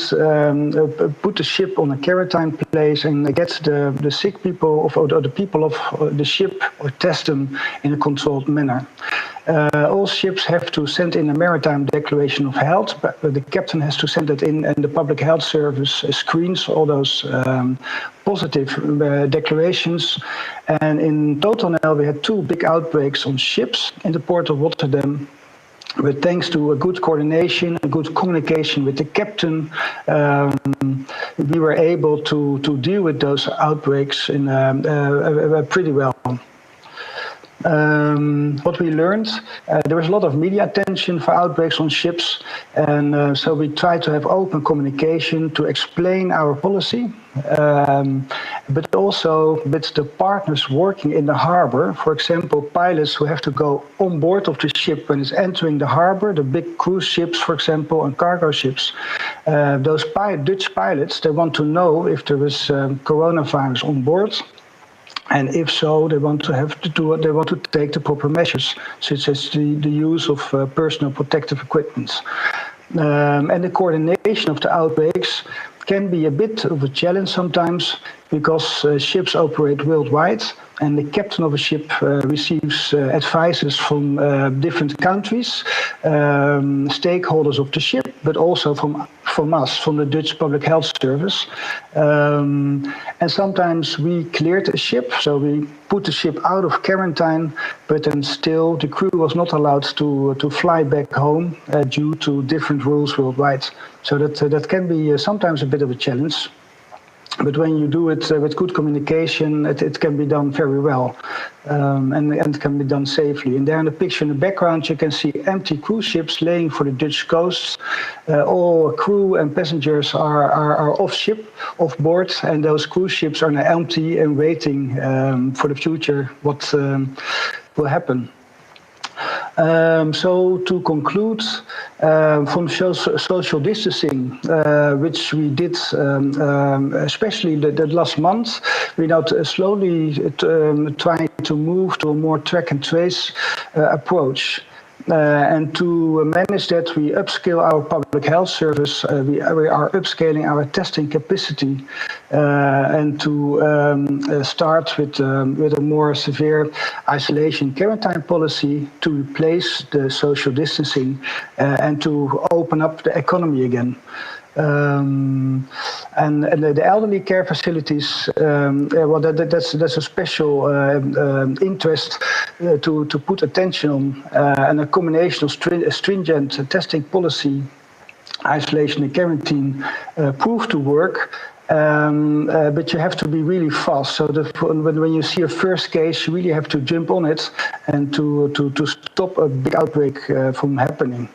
put the ship on a quarantine place and get the sick people or the people of the ship or test them in a controlled manner. All ships have to send in a maritime declaration of health, but the captain has to send it in, and the public health service screens all those positive declarations. And in total now we had 2 big outbreaks on ships in the port of Rotterdam. But thanks to a good coordination and good communication with the captain, we were able to deal with those outbreaks in pretty well. What we learned, there was a lot of media attention for outbreaks on ships, and so we tried to have open communication to explain our policy, but also with the partners working in the harbor, for example, pilots who have to go on board of the ship when it's entering the harbor, the big cruise ships, for example, and cargo ships. Those Dutch pilots, they want to know if there is coronavirus on board. And if so, they want to take the proper measures, such as the use of personal protective equipment. And the coordination of the outbreaks can be a bit of a challenge sometimes, because ships operate worldwide, and the captain of a ship receives advices from different countries, stakeholders of the ship, but also from us, from the Dutch Public Health Service. And sometimes we cleared a ship, so we put the ship out of quarantine, but then still the crew was not allowed to fly back home due to different rules worldwide. So that can be sometimes a bit of a challenge. But when you do it with good communication, it can be done very well, and can be done safely. And there in the picture in the background, you can see empty cruise ships laying for the Dutch coasts. All crew and passengers are off board, and those cruise ships are now empty and waiting for the future, what will happen. So to conclude, from social distancing, which we did, especially the last month, we now slowly trying to move to a more track and trace approach. And to manage that, we upscale our public health service. We are upscaling our testing capacity, and to start with a more severe isolation quarantine policy to replace the social distancing, and to open up the economy again. And the elderly care facilities, well, that's a special interest to put attention on, and a combination of stringent testing policy, isolation and quarantine proved to work. But you have to be really fast. So when you see a first case, you really have to jump on it and to stop a big outbreak from happening.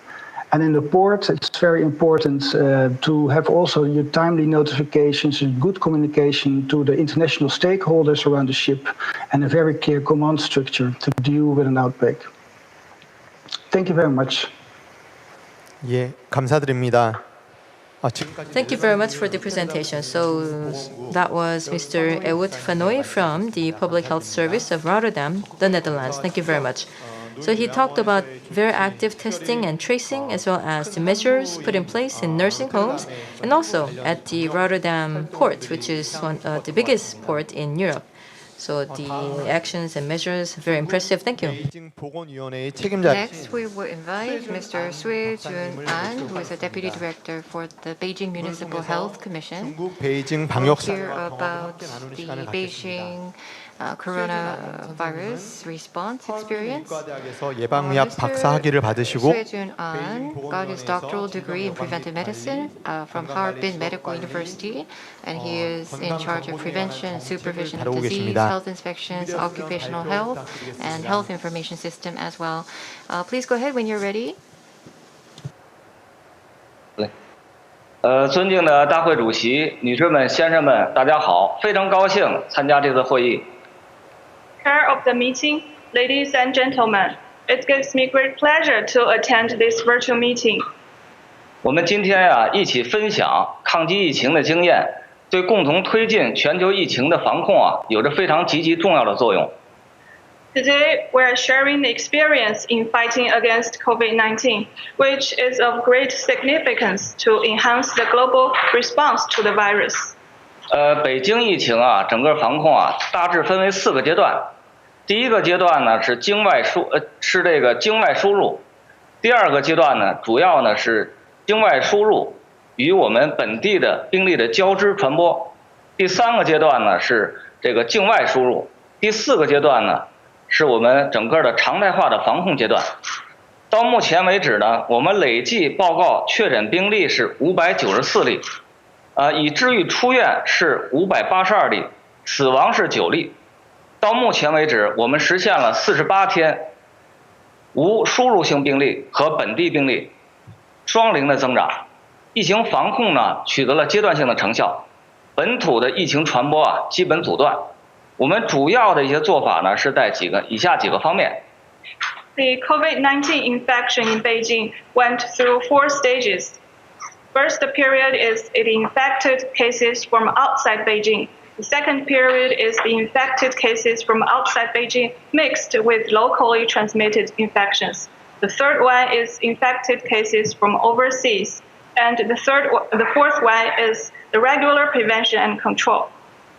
And in the port, it's very important to have also your timely notifications and good communication to the international stakeholders around the ship, and a very clear command structure to deal with an outbreak. Thank you very much. 예, 감사드립니다. Thank you very much for the presentation. So that was Mr. Ewout van Nooy from the Public Health Service of Rotterdam, the Netherlands. Thank you very much. So he talked about very active testing and tracing, as well as the measures put in place in nursing homes, and also at the Rotterdam port, which is the biggest port in Europe. So the actions and measures, very impressive. Thank you. Next, we will invite Mr. Sui Jun-an, who is a Deputy Director for the Beijing Municipal Health Commission, to hear about the Beijing coronavirus response experience. 예방의학 박사학위를 받으시고 Sui Jun-an got his doctoral degree in preventive medicine from Harbin Medical University, and he is in charge of prevention and supervision of disease, health inspections, occupational health, and health information system as well. Please go ahead when you're ready. 尊敬的大会主席、女士们、先生们，大家好！非常高兴参加这次会议。Chair of the meeting, ladies and gentlemen, it gives me great pleasure to attend this virtual meeting. 我们今天一起分享抗击疫情的经验，对共同推进全球疫情的防控有着非常积极重要的作用。Today, we are sharing the experience in fighting against COVID-19, which is of great significance to enhance the global response to the virus. 北京疫情整个防控大致分为4个阶段。第一个阶段呢是境外输入，第二个阶段呢主要呢是境外输入与我们本地的病例的交织传播，第3个阶段呢是这个境外输入，第4个阶段呢是我们整个的常态化的防控阶段。到目前为止呢，我们累计报告确诊病例是594例，已治愈出院是582例，死亡是9例。到目前为止，我们实现了48天无输入性病例和本地病例双零的增长，疫情防控呢取得了阶段性的成效，本土的疫情传播基本阻断。我们主要的一些做法呢是在以下几个方面。The COVID-19 infection in Beijing went through 4 stages. First period is the infected cases from outside Beijing. The second period is the infected cases from outside Beijing mixed with locally transmitted infections. The third one is infected cases from overseas. And the fourth one is the regular prevention and control.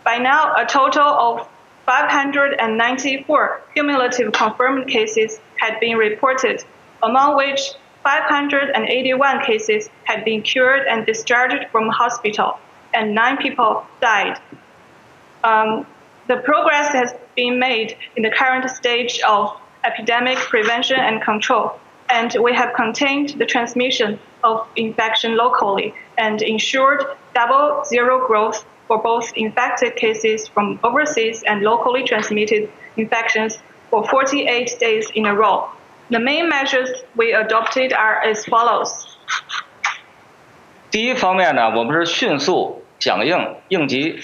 By now, a total of 594 cumulative confirmed cases had been reported, among which 581 cases had been cured and discharged from hospital, and 9 people died. The progress has been made in the current stage of epidemic prevention and control, and we have contained the transmission of infection locally and ensured double zero growth for both infected cases from overseas and locally transmitted infections for 48 days in a row. The main measures we adopted are as follows. 第一方面呢，我们是迅速响应急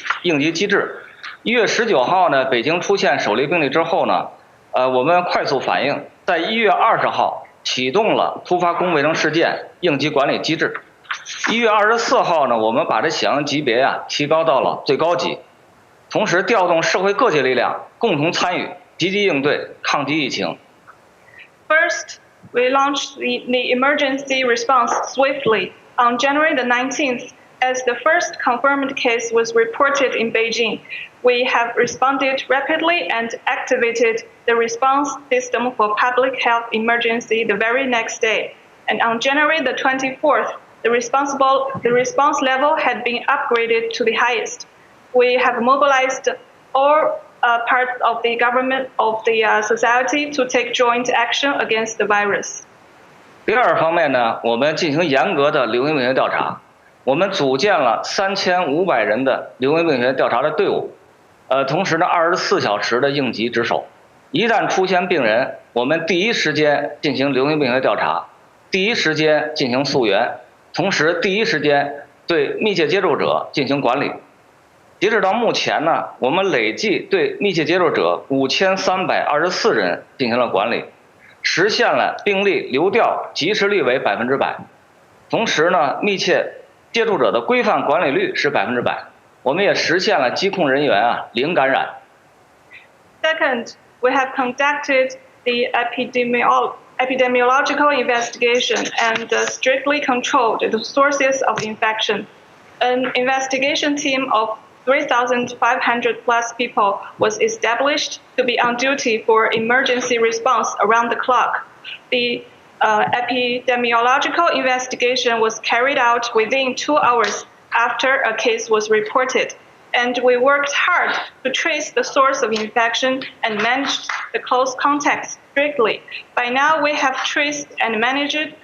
机制。1月19号呢，北京出现首例病例之后呢，我们快速反应，在1月20号启动了突发公共卫生事件应急管理机制。1月24号呢，我们把这响应级别提高到了最高级，同时调动社会各界力量共同参与，积极应对抗击疫情。First, we launched the emergency response swiftly. On January the 19th, as the first confirmed case was reported in Beijing, we have responded rapidly and activated the response system for public health emergency the very next day. And on January the 24th, the response level had been upgraded to the highest. We have mobilized all parts of the government, of the society to take joint action against the virus. 第二方面呢，我们进行严格的流行病学调查，我们组建了3500人的流行病学调查的队伍，同时呢，24小时的应急值守。一旦出现病人，我们第一时间进行流行病学调查，第一时间进行溯源，同时第一时间对密切接触者进行管理。截止到目前呢，我们累计对密切接触者5324人进行了管理，实现了病例流调及时率为100%。同时呢，密切接触者的规范管理率是100%，我们也实现了疾控人员零感染。Second, we have conducted the epidemiological investigation and strictly controlled the sources of infection. An investigation team of 3,500 plus people was established to be on duty for emergency response around the clock. The epidemiological investigation was carried out within 2 hours after a case was reported, and we worked hard to trace the source of infection and managed the close contacts strictly. By now, we have traced and managed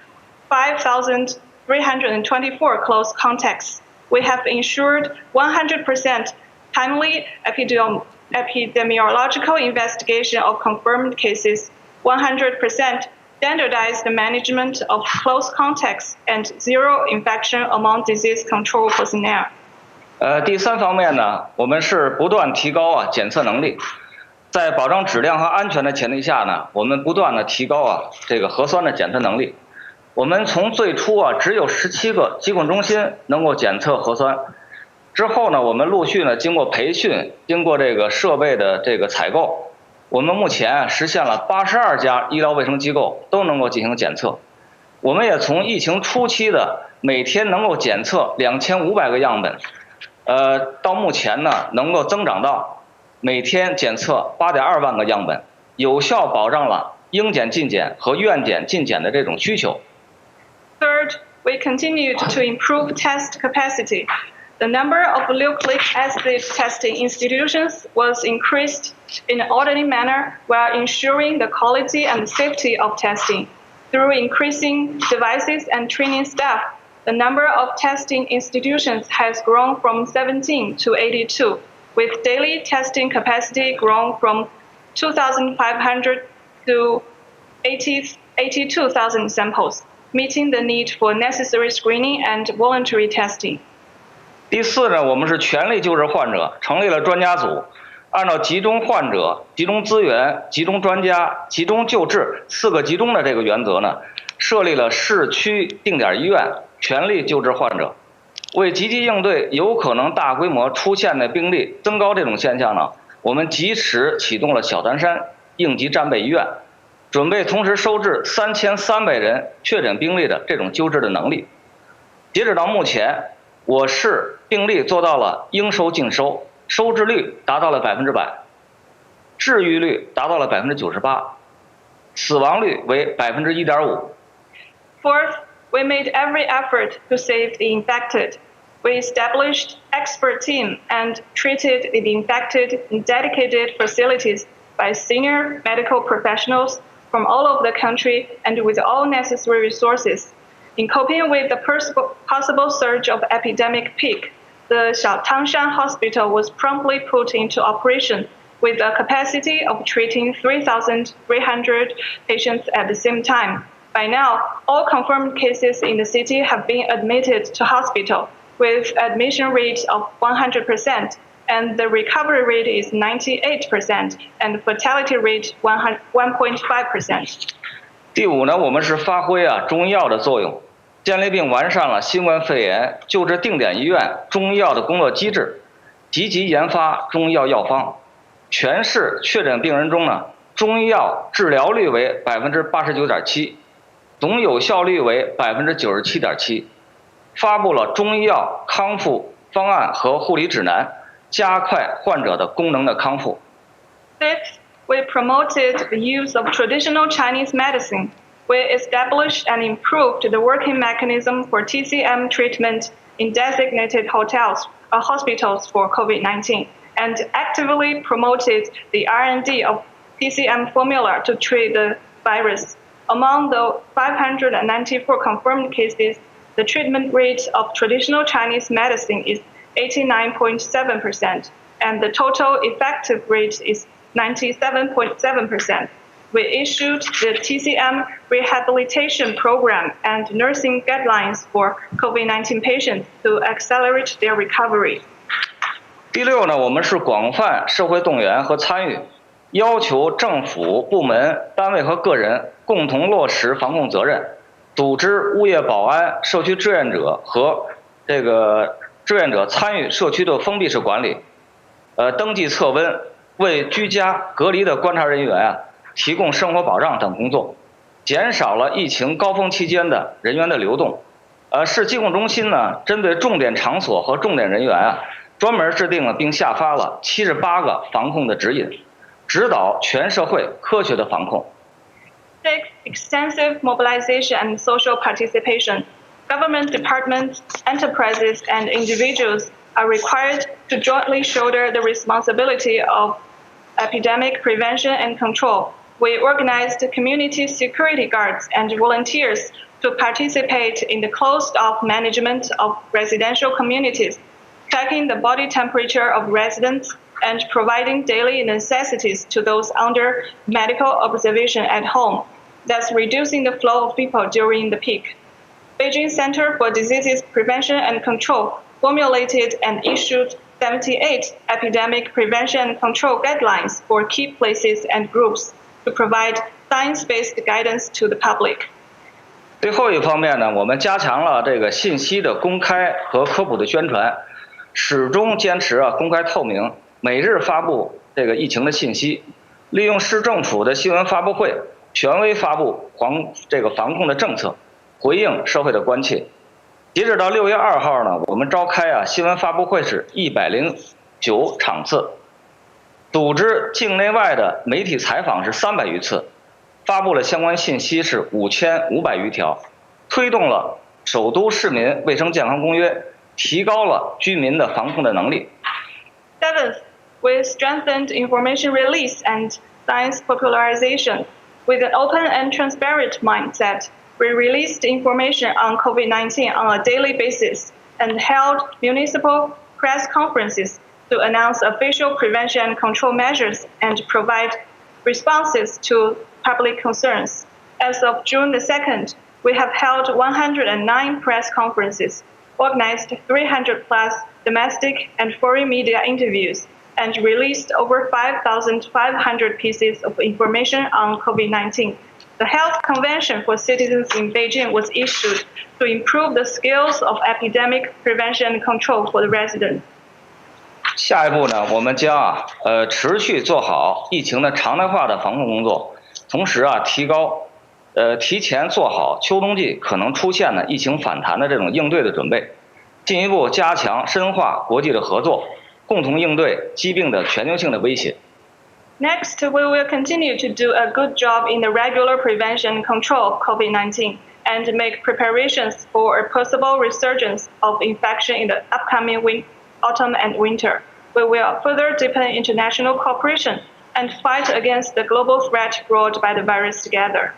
5,324 close contacts. We have ensured 100% timely epidemiological investigation of confirmed cases, 100% standardized management of close contacts, and zero infection among disease control personnel. 第三方面呢，我们是不断提高检测能力，在保障质量和安全的前提下呢，我们不断的提高这个核酸的检测能力。我们从最初只有17个疾控中心能够检测核酸，之后呢，我们陆续呢经过培训，经过这个设备的这个采购，我们目前实现了82家医疗卫生机构都能够进行检测。我们也从疫情初期的每天能够检测2500个样本，到目前呢能够增长到每天检测8.2万个样本，有效保障了应检尽检和愿检尽检的这种需求。Third, we continued to improve test capacity. The number of nucleic acid testing institutions was increased in an orderly manner while ensuring the quality and safety of testing. Through increasing devices and training staff, the number of testing institutions has grown from 17 to 82, with daily testing capacity grown from 2,500 to 82,000 samples, meeting the need for necessary screening and voluntary testing. 第四呢，我们是全力救治患者，成立了专家组，按照集中患者、集中资源、集中专家、集中救治4个集中的这个原则呢，设立了市区定点医院，全力救治患者。为积极应对有可能大规模出现的病例增高这种现象呢，我们及时启动了小潭山应急战备医院，准备同时收治3300人确诊病例的这种救治的能力。截止到目前，我市病例做到了应收尽收，收治率达到了100%，治愈率达到了98%，死亡率为1.5%。Fourth, we made every effort to save the infected. We established expert team and treated the infected in dedicated facilities by senior medical professionals from all over the country and with all necessary resources. In coping with the possible surge of epidemic peak, the Tangshan Hospital was promptly put into operation with a capacity of treating 3,300 patients at the same time. By now, all confirmed cases in the city have been admitted to hospital with admission rate of 100%, and the recovery rate is 98%, and fatality rate 1.5%. 第五呢，我们是发挥中医药的作用，建立并完善了新冠肺炎救治定点医院中医药的工作机制，积极研发中医药药方。全市确诊病人中呢，中医药治疗率为89.7%，总有效率为97.7%。发布了中医药康复方案和护理指南，加快患者的功能的康复。Fifth, we promoted the use of traditional Chinese medicine. We established and improved the working mechanism for TCM treatment in designated hospitals for COVID-19, and actively promoted the R&D of TCM formula to treat the virus. Among the 594 confirmed cases, the treatment rate of traditional Chinese medicine is 89.7%, and the total effective rate is 97.7%. We issued the TCM rehabilitation program and nursing guidelines for COVID-19 patients to accelerate their recovery. 第六呢，我们是广泛社会动员和参与，要求政府部门、单位和个人共同落实防控责任，组织物业保安、社区志愿者和志愿者参与社区的封闭式管理，登记测温，为居家隔离的观察人员提供生活保障等工作，减少了疫情高峰期间的人员的流动。市疾控中心呢，针对重点场所和重点人员专门制定了并下发了78个防控的指引，指导全社会科学的防控。Sixth, extensive mobilization and social participation. Government departments, enterprises, and individuals are required to jointly shoulder the responsibility of epidemic prevention and control. We organized community security guards and volunteers to participate in the closed-off management of residential communities, checking the body temperature of residents and providing daily necessities to those under medical observation at home, thus reducing the flow of people during the peak. Beijing Center for Diseases Prevention and Control formulated and issued 78 epidemic prevention and control guidelines for key places and groups to provide science-based guidance to the public. 最后一方面呢，我们加强了这个信息的公开和科普的宣传，始终坚持公开透明，每日发布这个疫情的信息，利用市政府的新闻发布会，权威发布防控的政策，回应社会的关切。截止到6月2号呢，我们召开新闻发布会是109场次，组织境内外的媒体采访是300余次，发布了相关信息是5500余条，推动了首都市民卫生健康公约，提高了居民的防控的能力。Seventh, we strengthened information release and science popularization. With an open and transparent mindset, we released information on COVID-19 on a daily basis and held municipal press conferences to announce official prevention and control measures and provide responses to public concerns. As of June the 2nd, we have held 109 press conferences, organized 300 plus domestic and foreign media interviews, and released over 5,500 pieces of information on COVID-19. The health convention for citizens in Beijing was issued to improve the skills of epidemic prevention and control for the residents. 下一步呢，我们将持续做好疫情的常态化的防控工作，同时提前做好秋冬季可能出现的疫情反弹的这种应对的准备，进一步加强深化国际的合作，共同应对疾病的全球性的威胁。Next, we will continue to do a good job in the regular prevention and control of COVID-19 and make preparations for a possible resurgence of infection in the upcoming autumn and winter. We will further deepen international cooperation and fight against the global threat brought by the virus together.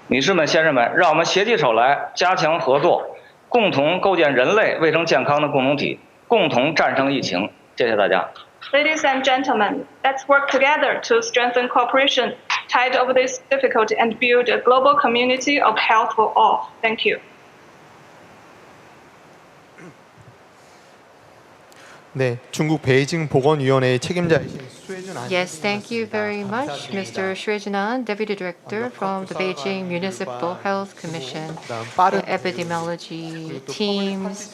女士们、先生们，让我们携起手来，加强合作，共同构建人类卫生健康的共同体，共同战胜疫情。谢谢大家。Ladies and gentlemen, let's work together to strengthen cooperation, tide over this difficulty, and build a global community of health for all. Thank you. 네, 중국 베이징 보건위원회의 책임자이신 수혜준 Yes, thank you very much, Mr. Shuejunan, Deputy Director from the Beijing Municipal Health Commission. The epidemiology teams,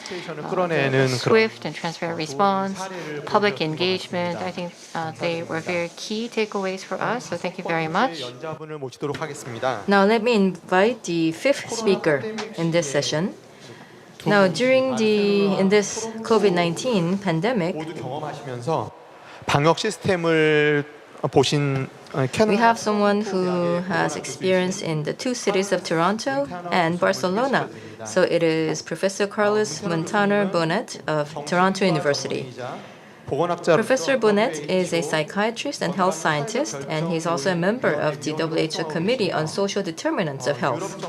swift and transparent response, public engagement. I think they were very key takeaways for us, so thank you very much. Now let me invite the fifth speaker in this session. Now, in this COVID-19 pandemic, 방역 시스템을 보신 we have someone who has experience in the two cities of Toronto and Barcelona. So it is Professor Carlos Montano Bonet of Toronto University. Professor Bonet is a psychiatrist and health scientist, and he's also a member of the WHO Committee on Social Determinants of Health.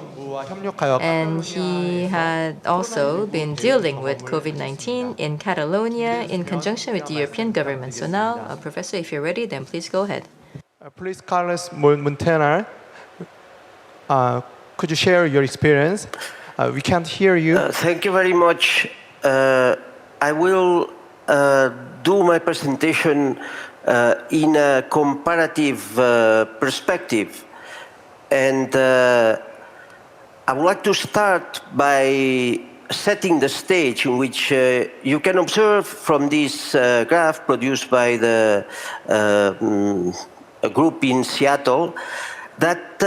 And he had also been dealing with COVID-19 in Catalonia in conjunction with the European government. So now, Professor, if you're ready, then please go ahead. Please, Carlos Montana, could you share your experience? We can't hear you. Thank you very much. I will do my presentation in a comparative perspective. And I would like to start by setting the stage in which you can observe from this graph produced by the group in Seattle that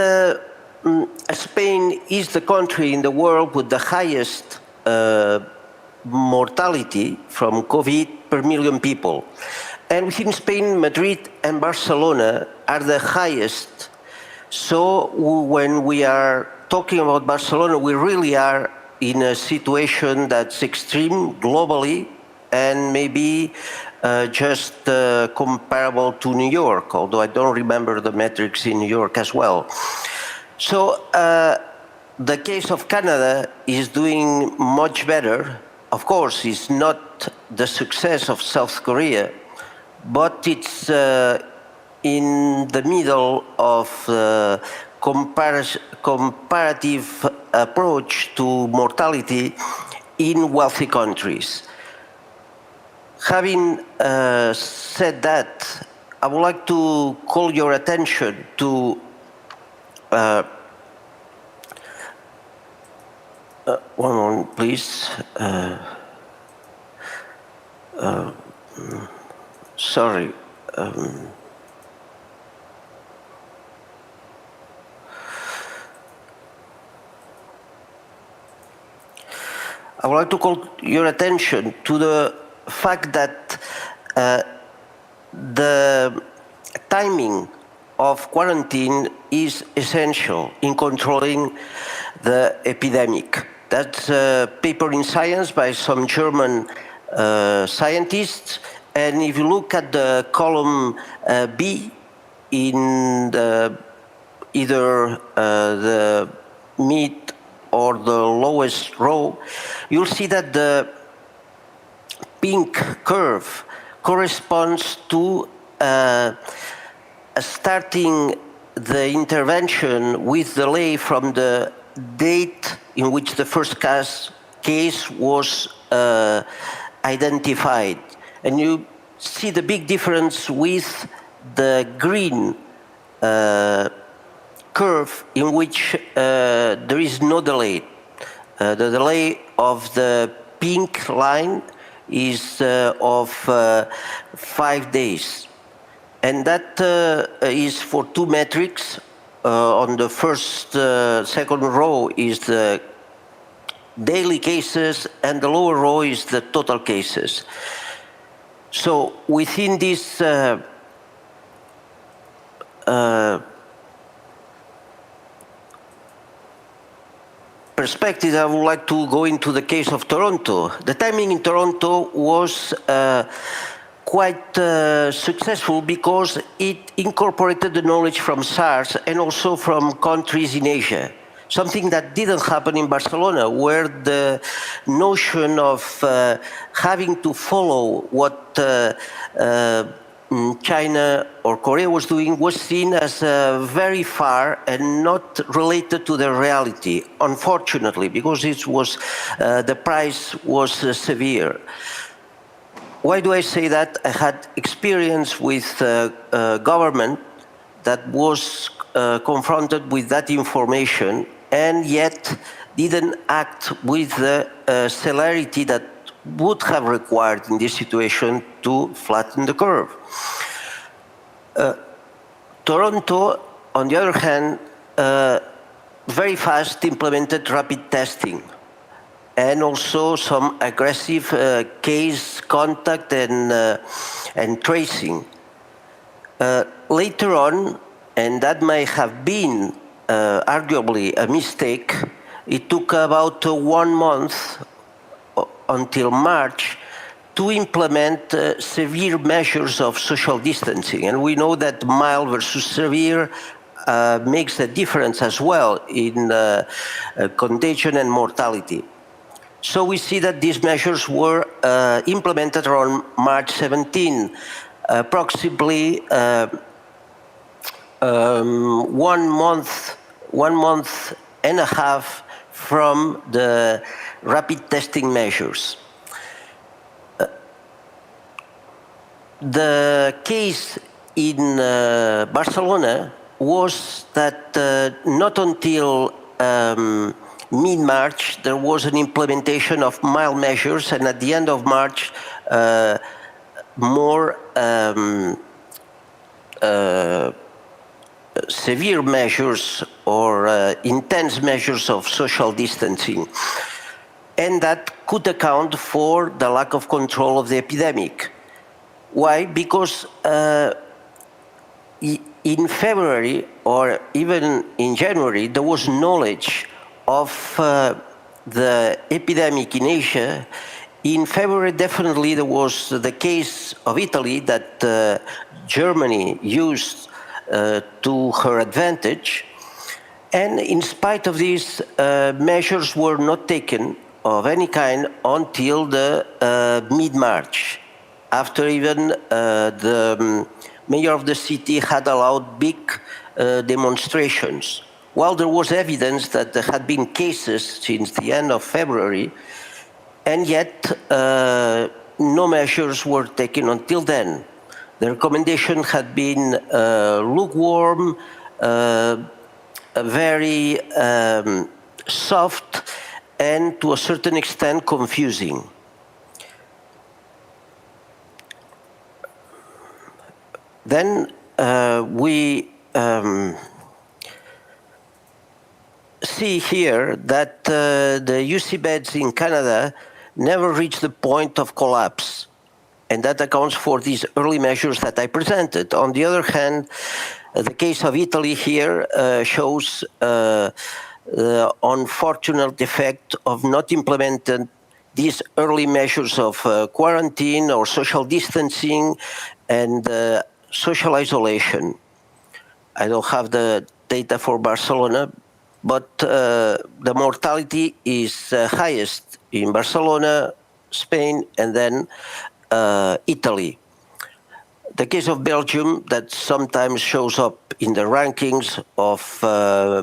Spain is the country in the world with the highest mortality from COVID per million people. And within Spain, Madrid and Barcelona are the highest. So when we are talking about Barcelona, we really are in a situation that's extreme globally and maybe just comparable to New York, although I don't remember the metrics in New York as well. So the case of Canada is doing much better. Of course, it's not the success of South Korea, but it's in the middle of comparative approach to mortality in wealthy countries. Having said that, I would like to call your attention to one moment, please. Sorry. I would like to call your attention to the fact that the timing of quarantine is essential in controlling the epidemic. That's a paper in Science by some German scientists. And if you look at the column B in either the mid or the lowest row, you'll see that the pink curve corresponds to starting the intervention with delay from the date in which the first case was identified. And you see the big difference with the green curve in which there is no delay. The delay of the pink line is of 5 days. And that is for two metrics. On the second row is the daily cases, and the lower row is the total cases. So within this perspective, I would like to go into the case of Toronto. The timing in Toronto was quite successful because it incorporated the knowledge from SARS and also from countries in Asia. Something that didn't happen in Barcelona, where the notion of having to follow what China or Korea was doing was seen as very far and not related to the reality, unfortunately, because it was the price was severe. Why do I say that? I had experience with government that was confronted with that information and yet didn't act with the celerity that would have required in this situation to flatten the curve. Toronto, on the other hand, very fast implemented rapid testing and also some aggressive case contact and tracing. Later on, and that may have been arguably a mistake, it took about 1 month until March to implement severe measures of social distancing. And we know that mild versus severe makes a difference as well in contagion and mortality. So we see that these measures were implemented around March 17, approximately 1 month and a half from the rapid testing measures. The case in Barcelona was that not until mid-March there was an implementation of mild measures, and at the end of March more severe measures or intense measures of social distancing. And that could account for the lack of control of the epidemic. Why? Because in February or even in January, there was knowledge of the epidemic in Asia. In February, definitely there was the case of Italy that Germany used to her advantage. And in spite of these, measures were not taken of any kind until the mid-March, after even the mayor of the city had allowed big demonstrations. While there was evidence that there had been cases since the end of February, and yet no measures were taken until then. The recommendation had been lukewarm, very soft, and to a certain extent confusing. Then we see here that the UC beds in Canada never reached the point of collapse. And that accounts for these early measures that I presented. On the other hand, the case of Italy here shows the unfortunate effect of not implementing these early measures of quarantine or social distancing and social isolation. I don't have the data for Barcelona, but the mortality is highest in Barcelona, Spain, and then Italy. The case of Belgium, that sometimes shows up in the rankings of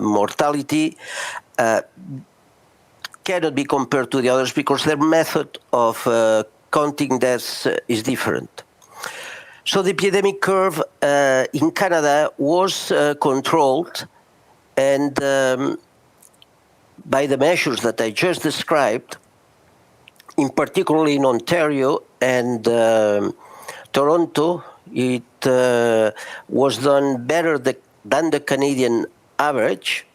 mortality, cannot be compared to the others because their method of counting deaths is different. So the epidemic curve in Canada was controlled, and by the measures that I just described, in particular in Ontario and Toronto, it was done better than the Canadian average.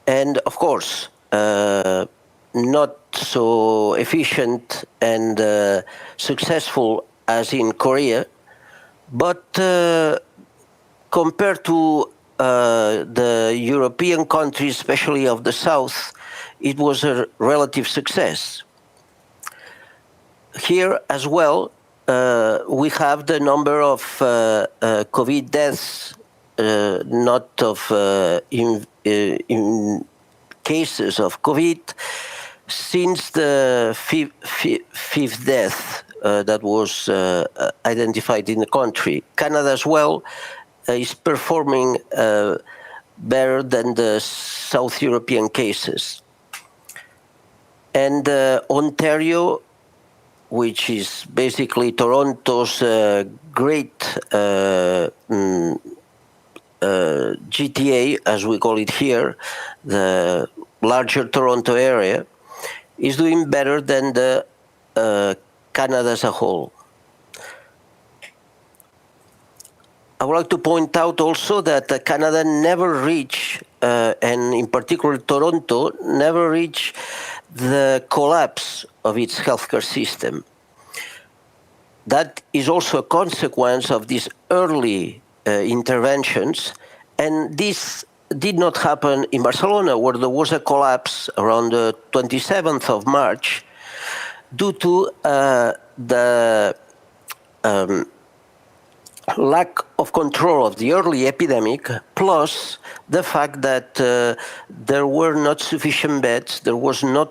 And of course, not so efficient and successful as in Korea, but compared to the European countries, especially of the South, it was a relative success. Here as well, we have the number of COVID deaths, not of in cases of COVID, since the fifth death that was identified in the country. Canada as well is performing better than the South European cases. And Ontario, which is basically Toronto's great GTA, as we call it here, the larger Toronto area, is doing better than the Canada as a whole. I would like to point out also that Canada never reached, and in particular Toronto, never reached the collapse of its healthcare system. That is also a consequence of these early interventions, and this did not happen in Barcelona, where there was a collapse around the 27th of March due to the lack of control of the early epidemic, plus the fact that there were not sufficient beds, there was not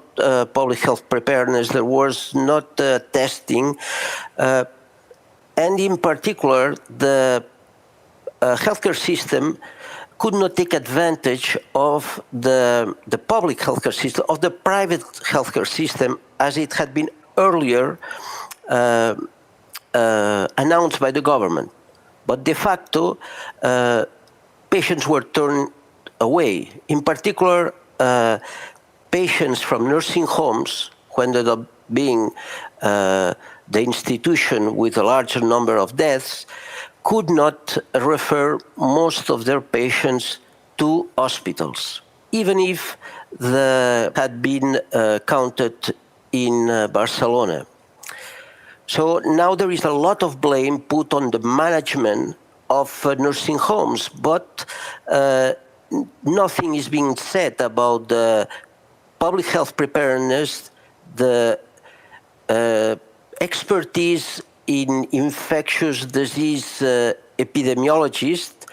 public health preparedness, there was not testing, and in particular, the healthcare system could not take advantage of the public healthcare system, of the private healthcare system, as it had been earlier announced by the government. But de facto, patients were turned away. In particular, patients from nursing homes, who ended up being the institution with a larger number of deaths, could not refer most of their patients to hospitals, even if they had been counted in Barcelona. So now there is a lot of blame put on the management of nursing homes, but nothing is being said about the public health preparedness, the expertise in infectious disease epidemiologists,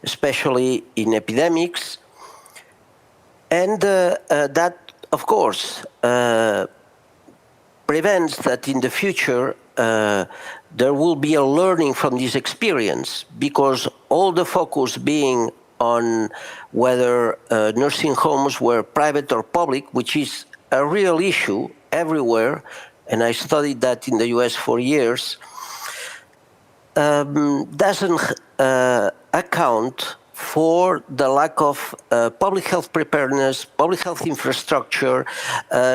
especially in epidemics, and that, of course, prevents that in the future there will be a learning from this experience, because all the focus being on whether nursing homes were private or public, which is a real issue everywhere, and I studied that in the US for years, doesn't account for the lack of public health preparedness, public health infrastructure,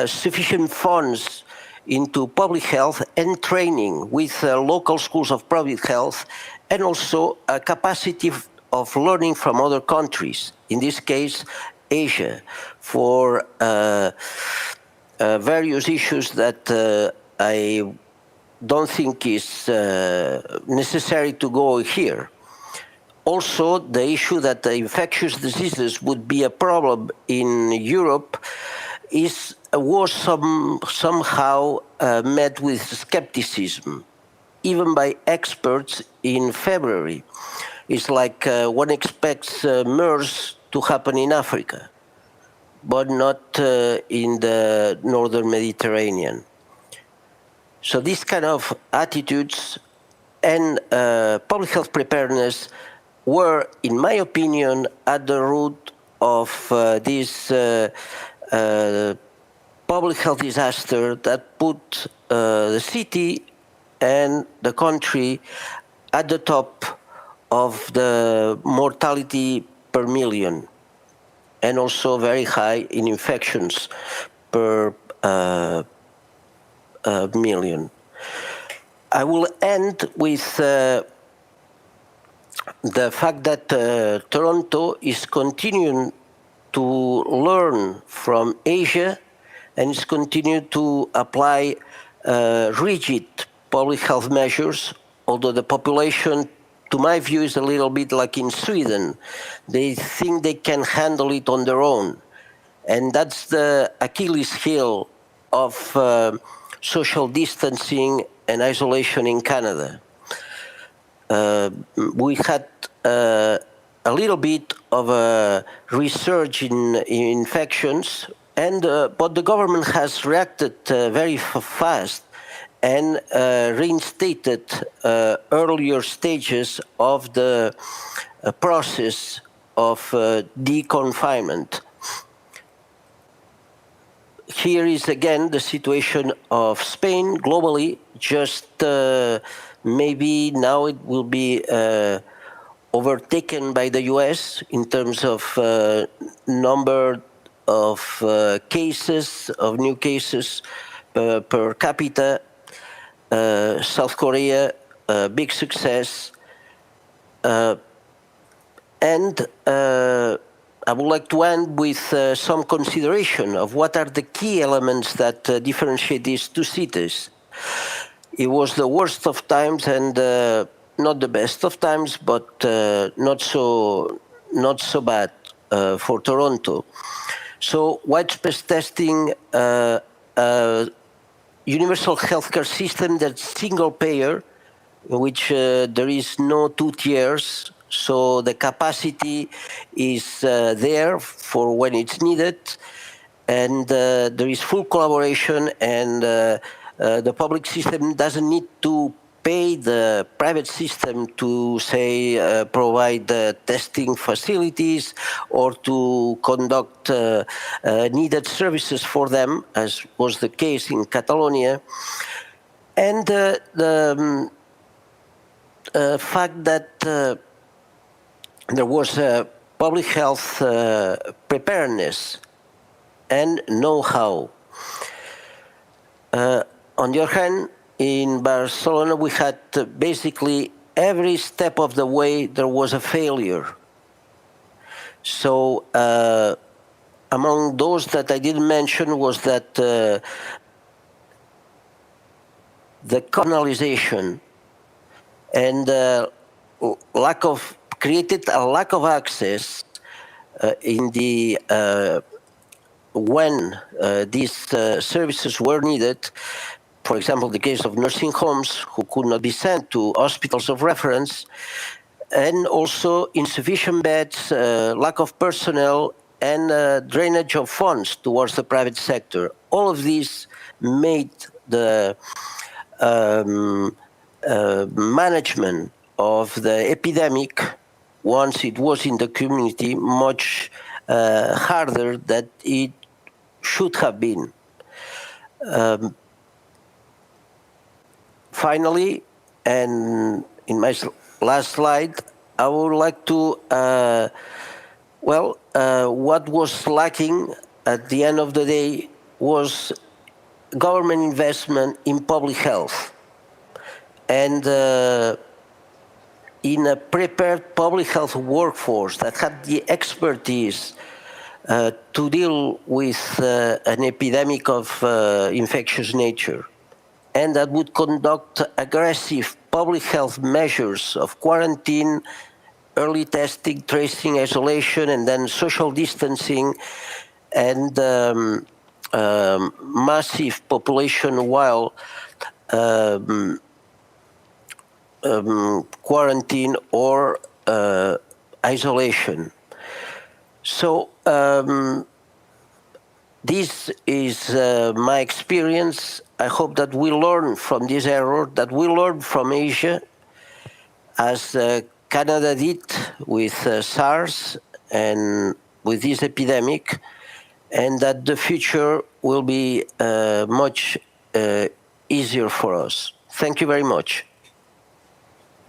sufficient funds into public health and training with local schools of public health and also a capacity of learning from other countries, in this case, Asia, for various issues that I don't think is necessary to go here. Also, the issue that the infectious diseases would be a problem in Europe was somehow met with skepticism, even by experts in February. It's like one expects MERS to happen in Africa, but not in the northern Mediterranean. So these kind of attitudes and public health preparedness were, in my opinion, at the root of this public health disaster that put the city and the country at the top of the mortality per million, and also very high in infections per million. I will end with the fact that Toronto is continuing to learn from Asia and is continuing to apply rigid public health measures, although the population, to my view, is a little bit like in Sweden. They think they can handle it on their own. And that's the Achilles heel of social distancing and isolation in Canada. We had a little bit of a resurge in infections, and but the government has reacted very fast and reinstated earlier stages of the process of deconfinement. Here is again the situation of Spain globally. Just maybe now it will be overtaken by the US in terms of number of cases, of new cases per capita. South Korea, big success. And I would like to end with some consideration of what are the key elements that differentiate these two cities. It was the worst of times and not the best of times, but not so bad for Toronto. So widespread testing, universal healthcare system that's single payer, in which there is no two tiers. So the capacity is there for when it's needed, and there is full collaboration, and the public system doesn't need to pay the private system to, say, provide testing facilities or to conduct needed services for them, as was the case in Catalonia. And the fact that there was public health preparedness and know-how. On the other hand, in Barcelona, we had basically every step of the way there was a failure. So among those that I didn't mention was that the colonialization and created a lack of access in the when these services were needed. For example, the case of nursing homes who could not be sent to hospitals of reference, and also insufficient beds, lack of personnel, and drainage of funds towards the private sector. All of these made the management of the epidemic, once it was in the community, much harder than it should have been. Finally, and in my last slide, I would like to, what was lacking at the end of the day was government investment in public health. And in a prepared public health workforce that had the expertise to deal with an epidemic of infectious nature, and that would conduct aggressive public health measures of quarantine, early testing, tracing, isolation, and then social distancing, and massive population-wide quarantine or isolation. So this is my experience. I hope that we learn from this error, that we learn from Asia, as Canada did with SARS and with this epidemic, and that the future will be much easier for us. Thank you very much.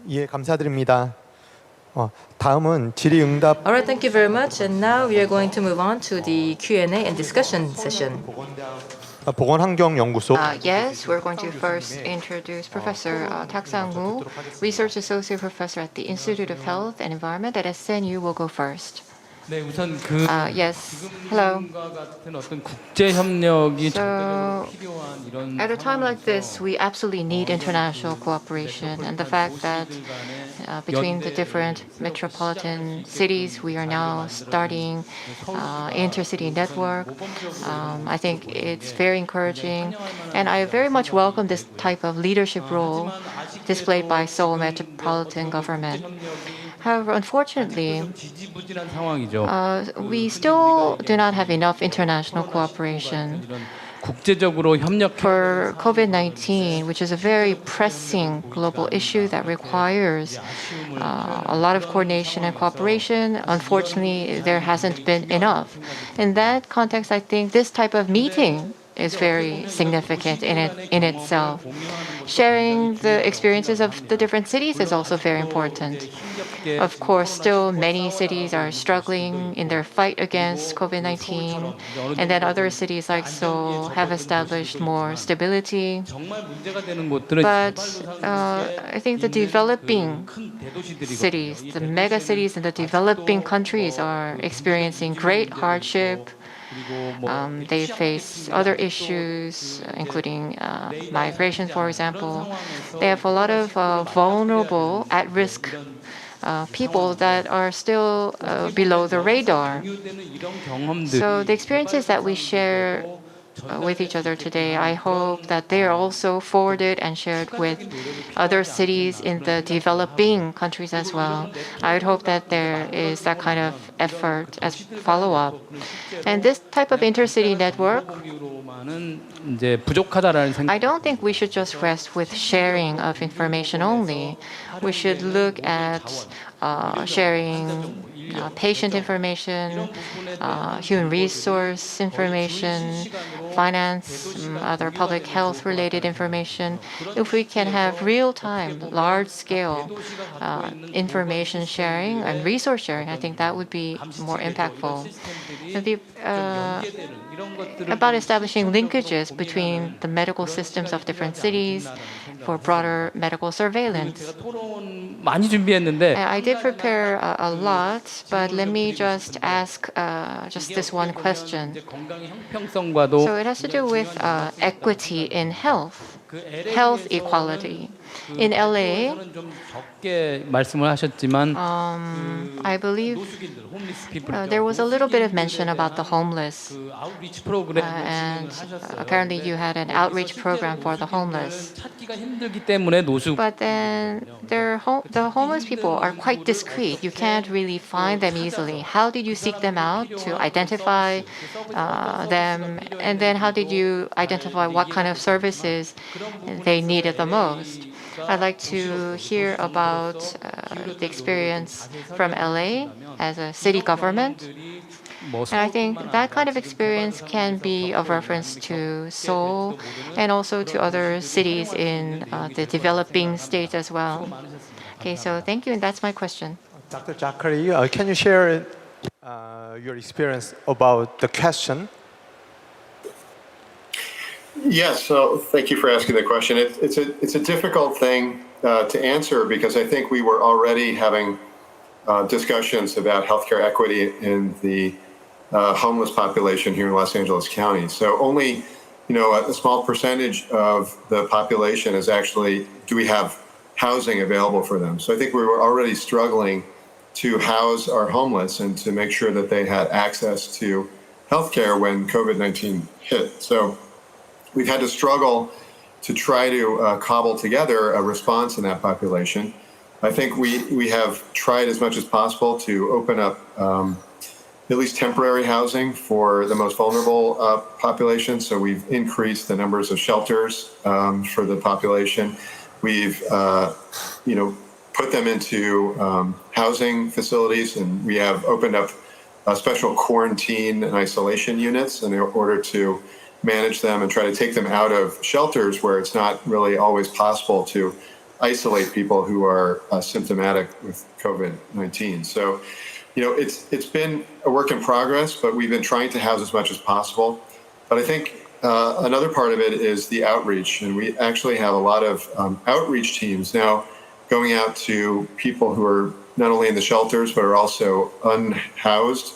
예, 감사드립니다. 다음은 질의응답. All right, thank you very much. And now we are going to move on to the Q&A and discussion session. 보건환경연구소. Yes, we're going to first introduce Professor Tak Sang-woo, Research Associate Professor at the Institute of Health and Environment at SNU will go first. 네, 우선 Yes, hello. 같은 어떤 국제 협력이 So, 필요한 이런 at a time like this, we absolutely need international cooperation, and the fact that between the different metropolitan cities, we are now starting intercity network. I think it's very encouraging, and I very much welcome this type of leadership role displayed by Seoul metropolitan government. However, unfortunately, we still do not have enough international cooperation. 국제적으로 협력 For COVID-19, which is a very pressing global issue that requires a lot of coordination and cooperation, unfortunately, there hasn't been enough. In that context, I think this type of meeting is very significant in itself. Sharing the experiences of the different cities is also very important. Of course, still many cities are struggling in their fight against COVID-19, and then other cities like Seoul have established more stability. But I think the developing cities, the mega cities in the developing countries are experiencing great hardship. They face other issues, including migration, for example. They have a lot of vulnerable, at-risk people that are still below the radar. So the experiences that we share with each other today, I hope that they are also forwarded and shared with other cities in the developing countries as well. I would hope that there is that kind of effort as follow-up. And this type of intercity network, I don't think we should just rest with sharing of information only. We should look at sharing patient information, human resource information, finance, other public health related information. If we can have real-time, large-scale information sharing and resource sharing, I think that would be more impactful. About establishing linkages between the medical systems of different cities for broader medical surveillance. I did prepare a lot, but let me just ask just this one question. So it has to do with equity in health equality. In LA, I believe there was a little bit of mention about the homeless, and apparently you had an outreach program for the homeless. But then the homeless people are quite discreet. You can't really find them easily. How did you seek them out to identify them? And then how did you identify what kind of services they needed the most? I'd like to hear about the experience from LA as a city government. And I think that kind of experience can be of reference to Seoul and also to other cities in the developing states as well. Okay, so thank you, and that's my question. Dr. Zachary, can you share your experience about the question? Yes, so thank you for asking the question. It's a difficult thing to answer because I think we were already having discussions about healthcare equity in the homeless population here in Los Angeles County. So only, a small percentage of the population is actually, do we have housing available for them? So I think we were already struggling to house our homeless and to make sure that they had access to healthcare when COVID-19 hit. So we've had to struggle to try to cobble together a response in that population. I think we have tried as much as possible to open up at least temporary housing for the most vulnerable population. So we've increased the numbers of shelters for the population. We've, put them into housing facilities, and we have opened up special quarantine and isolation units in order to manage them and try to take them out of shelters where it's not really always possible to isolate people who are symptomatic with COVID-19. So, it's been a work in progress, but we've been trying to house as much as possible. But I think another part of it is the outreach, and we actually have a lot of outreach teams now going out to people who are not only in the shelters, but are also unhoused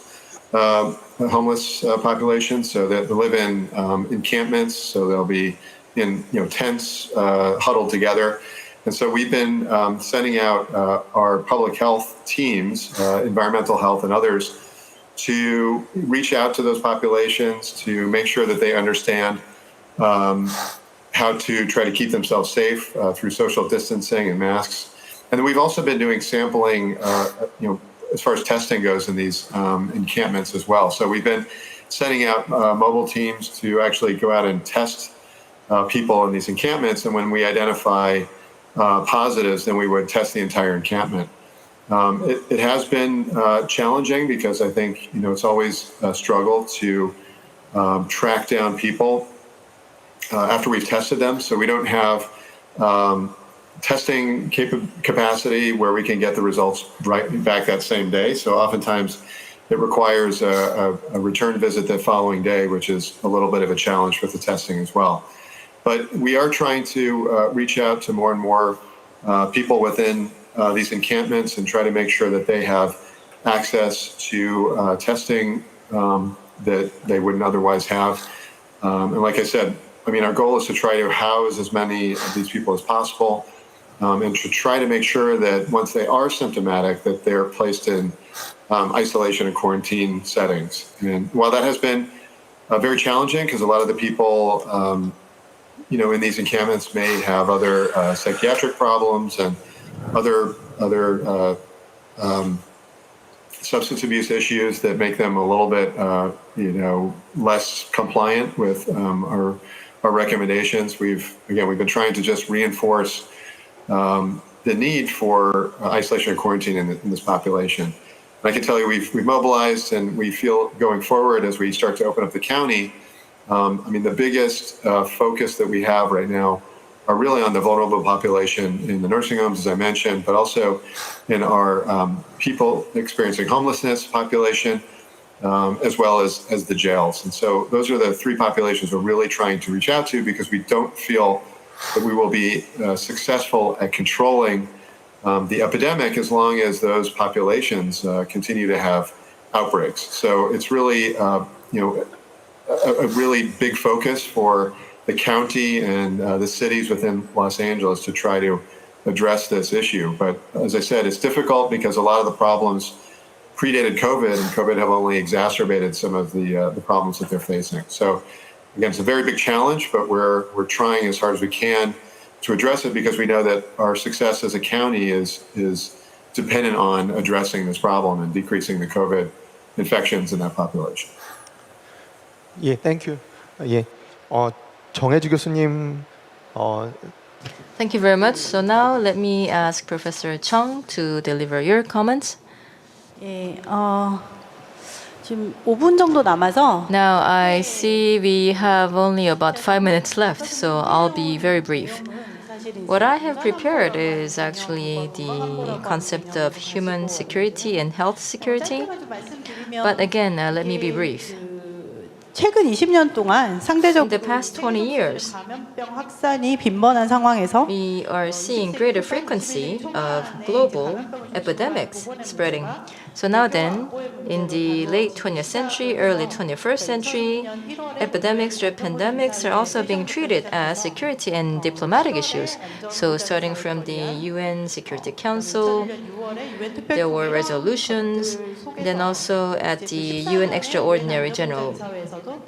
homeless population. So that they live in encampments, so they'll be in tents huddled together. And so we've been sending out our public health teams, environmental health and others, to reach out to those populations to make sure that they understand how to try to keep themselves safe through social distancing and masks. And then we've also been doing sampling, as far as testing goes in these encampments as well. So we've been sending out mobile teams to actually go out and test people in these encampments. And when we identify positives, then we would test the entire encampment. It has been challenging because I think, it's always a struggle to track down people after we've tested them. So we don't have testing capacity where we can get the results right back that same day. So oftentimes it requires a return visit the following day, which is a little bit of a challenge with the testing as well. But we are trying to reach out to more and more people within these encampments and try to make sure that they have access to testing that they wouldn't otherwise have. And like I said, our goal is to try to house as many of these people as possible and to try to make sure that once they are symptomatic, that they're placed in isolation and quarantine settings. And while that has been very challenging, because a lot of the people, in these encampments may have other psychiatric problems and other substance abuse issues that make them a little bit, less compliant with our recommendations. We've been trying to just reinforce the need for isolation and quarantine in this population. And I can tell you, we've mobilized, and we feel going forward as we start to open up the county. The biggest focus that we have right now are really on the vulnerable population in the nursing homes, as I mentioned, but also in our people experiencing homelessness population, as well as the jails. And so those are the three populations we're really trying to reach out to, because we don't feel that we will be successful at controlling the epidemic as long as those populations continue to have outbreaks. So it's really, a really big focus for the county and the cities within Los Angeles to try to address this issue. But as I said, it's difficult because a lot of the problems predated COVID, and COVID have only exacerbated some of the problems that they're facing. So again, it's a very big challenge, but we're trying as hard as we can to address it, because we know that our success as a county is dependent on addressing this problem and decreasing the COVID infections in that population. 예, thank you. 예, 정혜주 교수님. Thank you very much. So now let me ask Professor Chung to deliver your comments. 예, 지금 5분 정도 남아서. Now I see we have only about 5 minutes left, so I'll be very brief. What I have prepared is actually the concept of human security and health security. But again, let me be brief. 최근 20년 동안 In 상대적으로 the past 20 years, 감염병 확산이 빈번한 상황에서 we are seeing greater frequency of global epidemics spreading. So now then, in the late 20th century, early 21st century, epidemics or pandemics are also being treated as security and diplomatic issues. So starting from the UN Security Council, there were resolutions. Then also at the UN Extraordinary General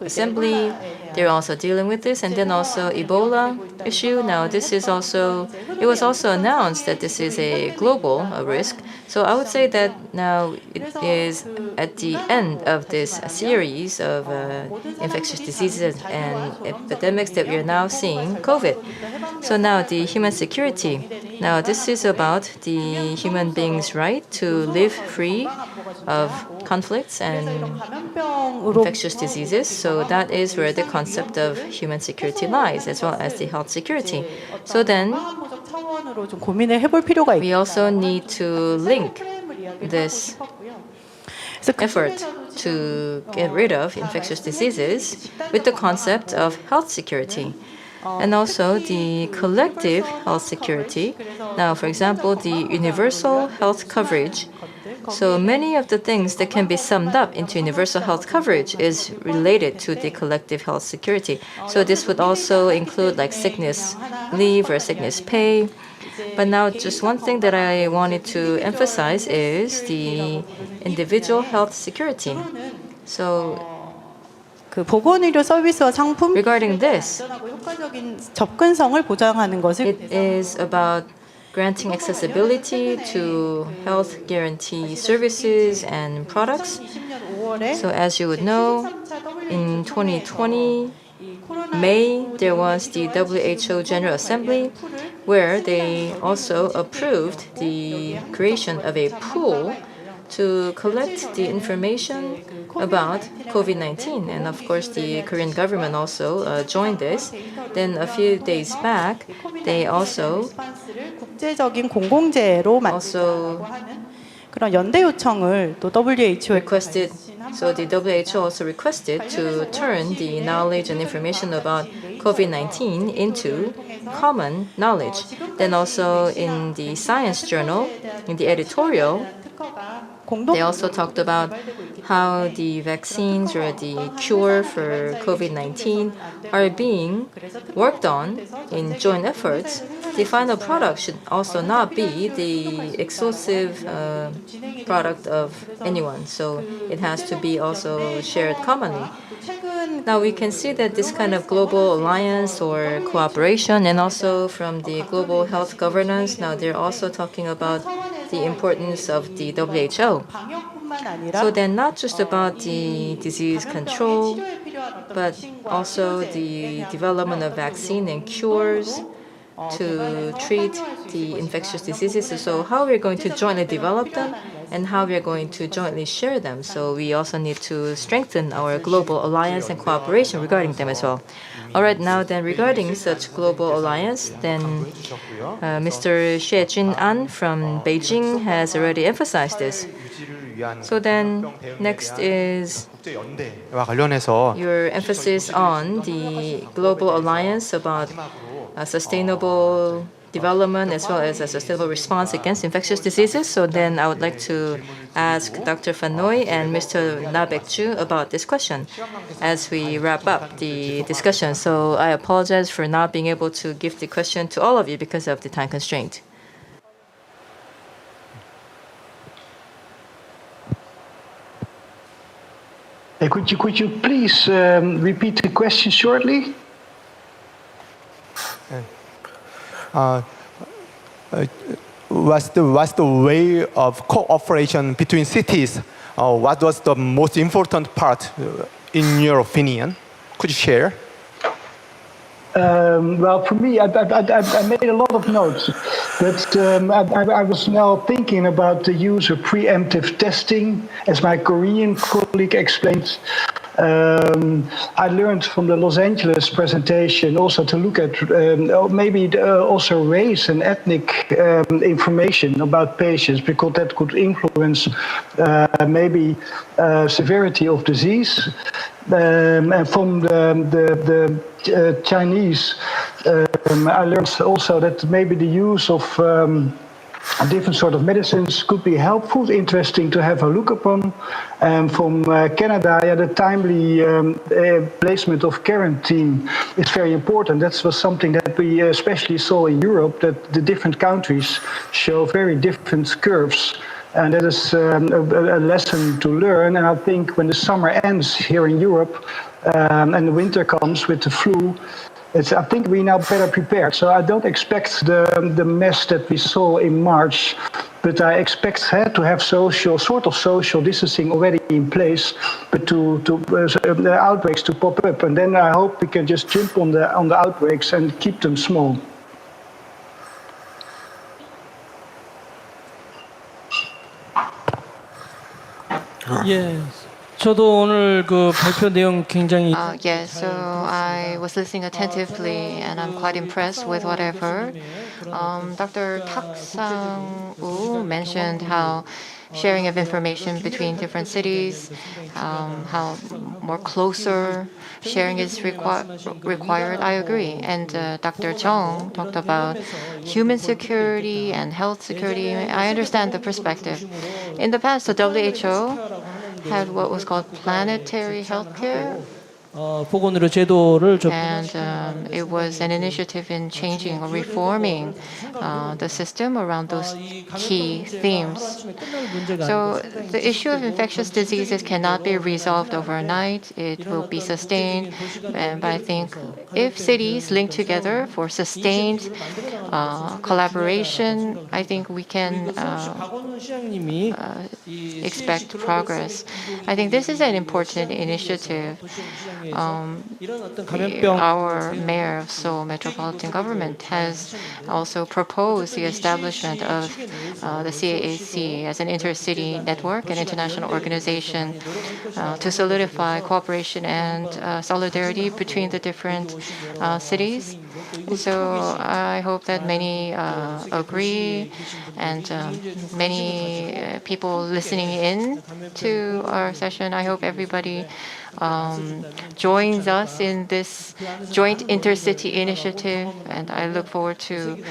Assembly, they're also dealing with this. And then also Ebola issue. Now this is also, it was also announced that this is a global risk. So I would say that now it is at the end of this series of infectious diseases and epidemics that we are now seeing COVID. So now the human security. Now this is about the human being's right to live free of conflicts and infectious diseases. So that is where the concept of human security lies, as well as the health security. So then we also need to link this effort to get rid of infectious diseases with the concept of health security and also the collective health security. Now, for example, the universal health coverage. So many of the things that can be summed up into universal health coverage is related to the collective health security. So this would also include like sickness leave or sickness pay. But now just one thing that I wanted to emphasize is the individual health security. So 보건의료 서비스와 상품 regarding this, 효과적인 접근성을 보장하는 것을 it is about granting accessibility to health guarantee services and products. So as you would know, in 2020, May, there was the WHO General Assembly where they also approved the creation of a pool to collect the information about COVID-19. And of course, the Korean government also joined this. Then a few days back, they also 국제적인 공공재로 그런 연대 요청을 또 WHO에 requested. So the WHO also requested to turn the knowledge and information about COVID-19 into common knowledge. Then also in the Science Journal, in the editorial, they also talked about how the vaccines or the cure for COVID-19 are being worked on in joint efforts. The final product should also not be the exclusive product of anyone. So it has to be also shared commonly. Now we can see that this kind of global alliance or cooperation, and also from the global health governance, now they're also talking about the importance of the WHO. So then not just about the disease control, but also the development of vaccine and cures to treat the infectious diseases. So how we're going to jointly develop them and how we're going to jointly share them. So we also need to strengthen our global alliance and cooperation regarding them as well. All right, now then regarding such global alliance, then Mr. Xie Jun-an from Beijing has already emphasized this. So then next is your emphasis on the global alliance about sustainable development as well as a sustainable response against infectious diseases. So then I would like to ask Dr. Van Nooy and Mr. Baeg-Ju about this question as we wrap up the discussion. So I apologize for not being able to give the question to all of you because of the time constraint. Could you please repeat the question shortly? What's the way of cooperation between cities? What was the most important part, in your opinion? Could you share? Well, for me, I made a lot of notes, but I was now thinking about the use of preemptive testing, as my Korean colleague explained. I learned from the Los Angeles presentation also to look at maybe also race and ethnic information about patients, because that could influence maybe severity of disease. And from the Chinese, I learned also that maybe the use of different sort of medicines could be helpful, interesting to have a look upon. From Canada, the timely placement of quarantine is very important. That was something that we especially saw in Europe, that the different countries show very different curves. And that is a lesson to learn. And I think when the summer ends here in Europe and the winter comes with the flu, I think we're now better prepared. So I don't expect the mess that we saw in March, but I expect to have social distancing already in place, but the outbreaks to pop up. And then I hope we can just jump on the outbreaks and keep them small. 예. 저도 오늘 그 발표 내용 굉장히 Yes, so I was listening attentively and I'm quite impressed with what I've heard. Dr. Tak Sang-woo mentioned how sharing of information between different cities, how more closer sharing is required. I agree. And Dr. Chung talked about human security and health security. I understand the perspective. In the past, the WHO had what was called planetary healthcare. 보건의료 제도를 좀 And it was an initiative in changing or reforming the system around those key themes. So the issue of infectious diseases cannot be resolved overnight. It will be sustained. But I think if cities link together for sustained collaboration, I think we can expect progress. I think this is an important initiative. Our mayor of Seoul Metropolitan Government has also proposed the establishment of the CAC as an intercity network, an international organization to solidify cooperation and solidarity between the different cities. So I hope that many agree and many people listening in to our session. I hope everybody joins us in this joint intercity initiative, and I look forward to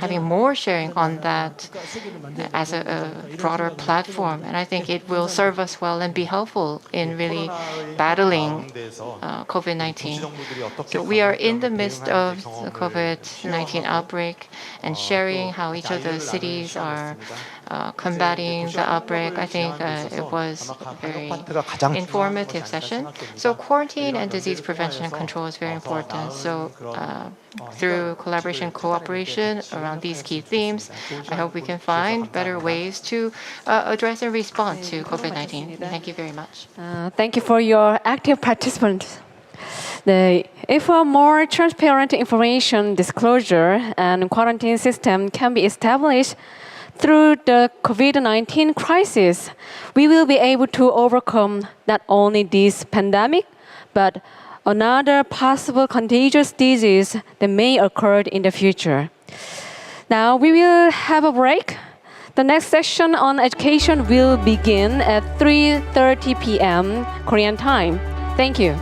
having more sharing on that as a broader platform. And I think it will serve us well and be helpful in really battling COVID-19. So we are in the midst of the COVID-19 outbreak and sharing how each of the cities are combating the outbreak. I think it was a very informative session. So quarantine and disease prevention and control is very important. So through collaboration, cooperation around these key themes, I hope we can find better ways to address and respond to COVID-19. Thank you very much. Thank you for your active participation. If a more transparent information disclosure and quarantine system can be established through the COVID-19 crisis, we will be able to overcome not only this pandemic, but another possible contagious disease that may occur in the future. Now we will have a break. The next session on education will begin at 3:30 p.m. Korean time. Thank you.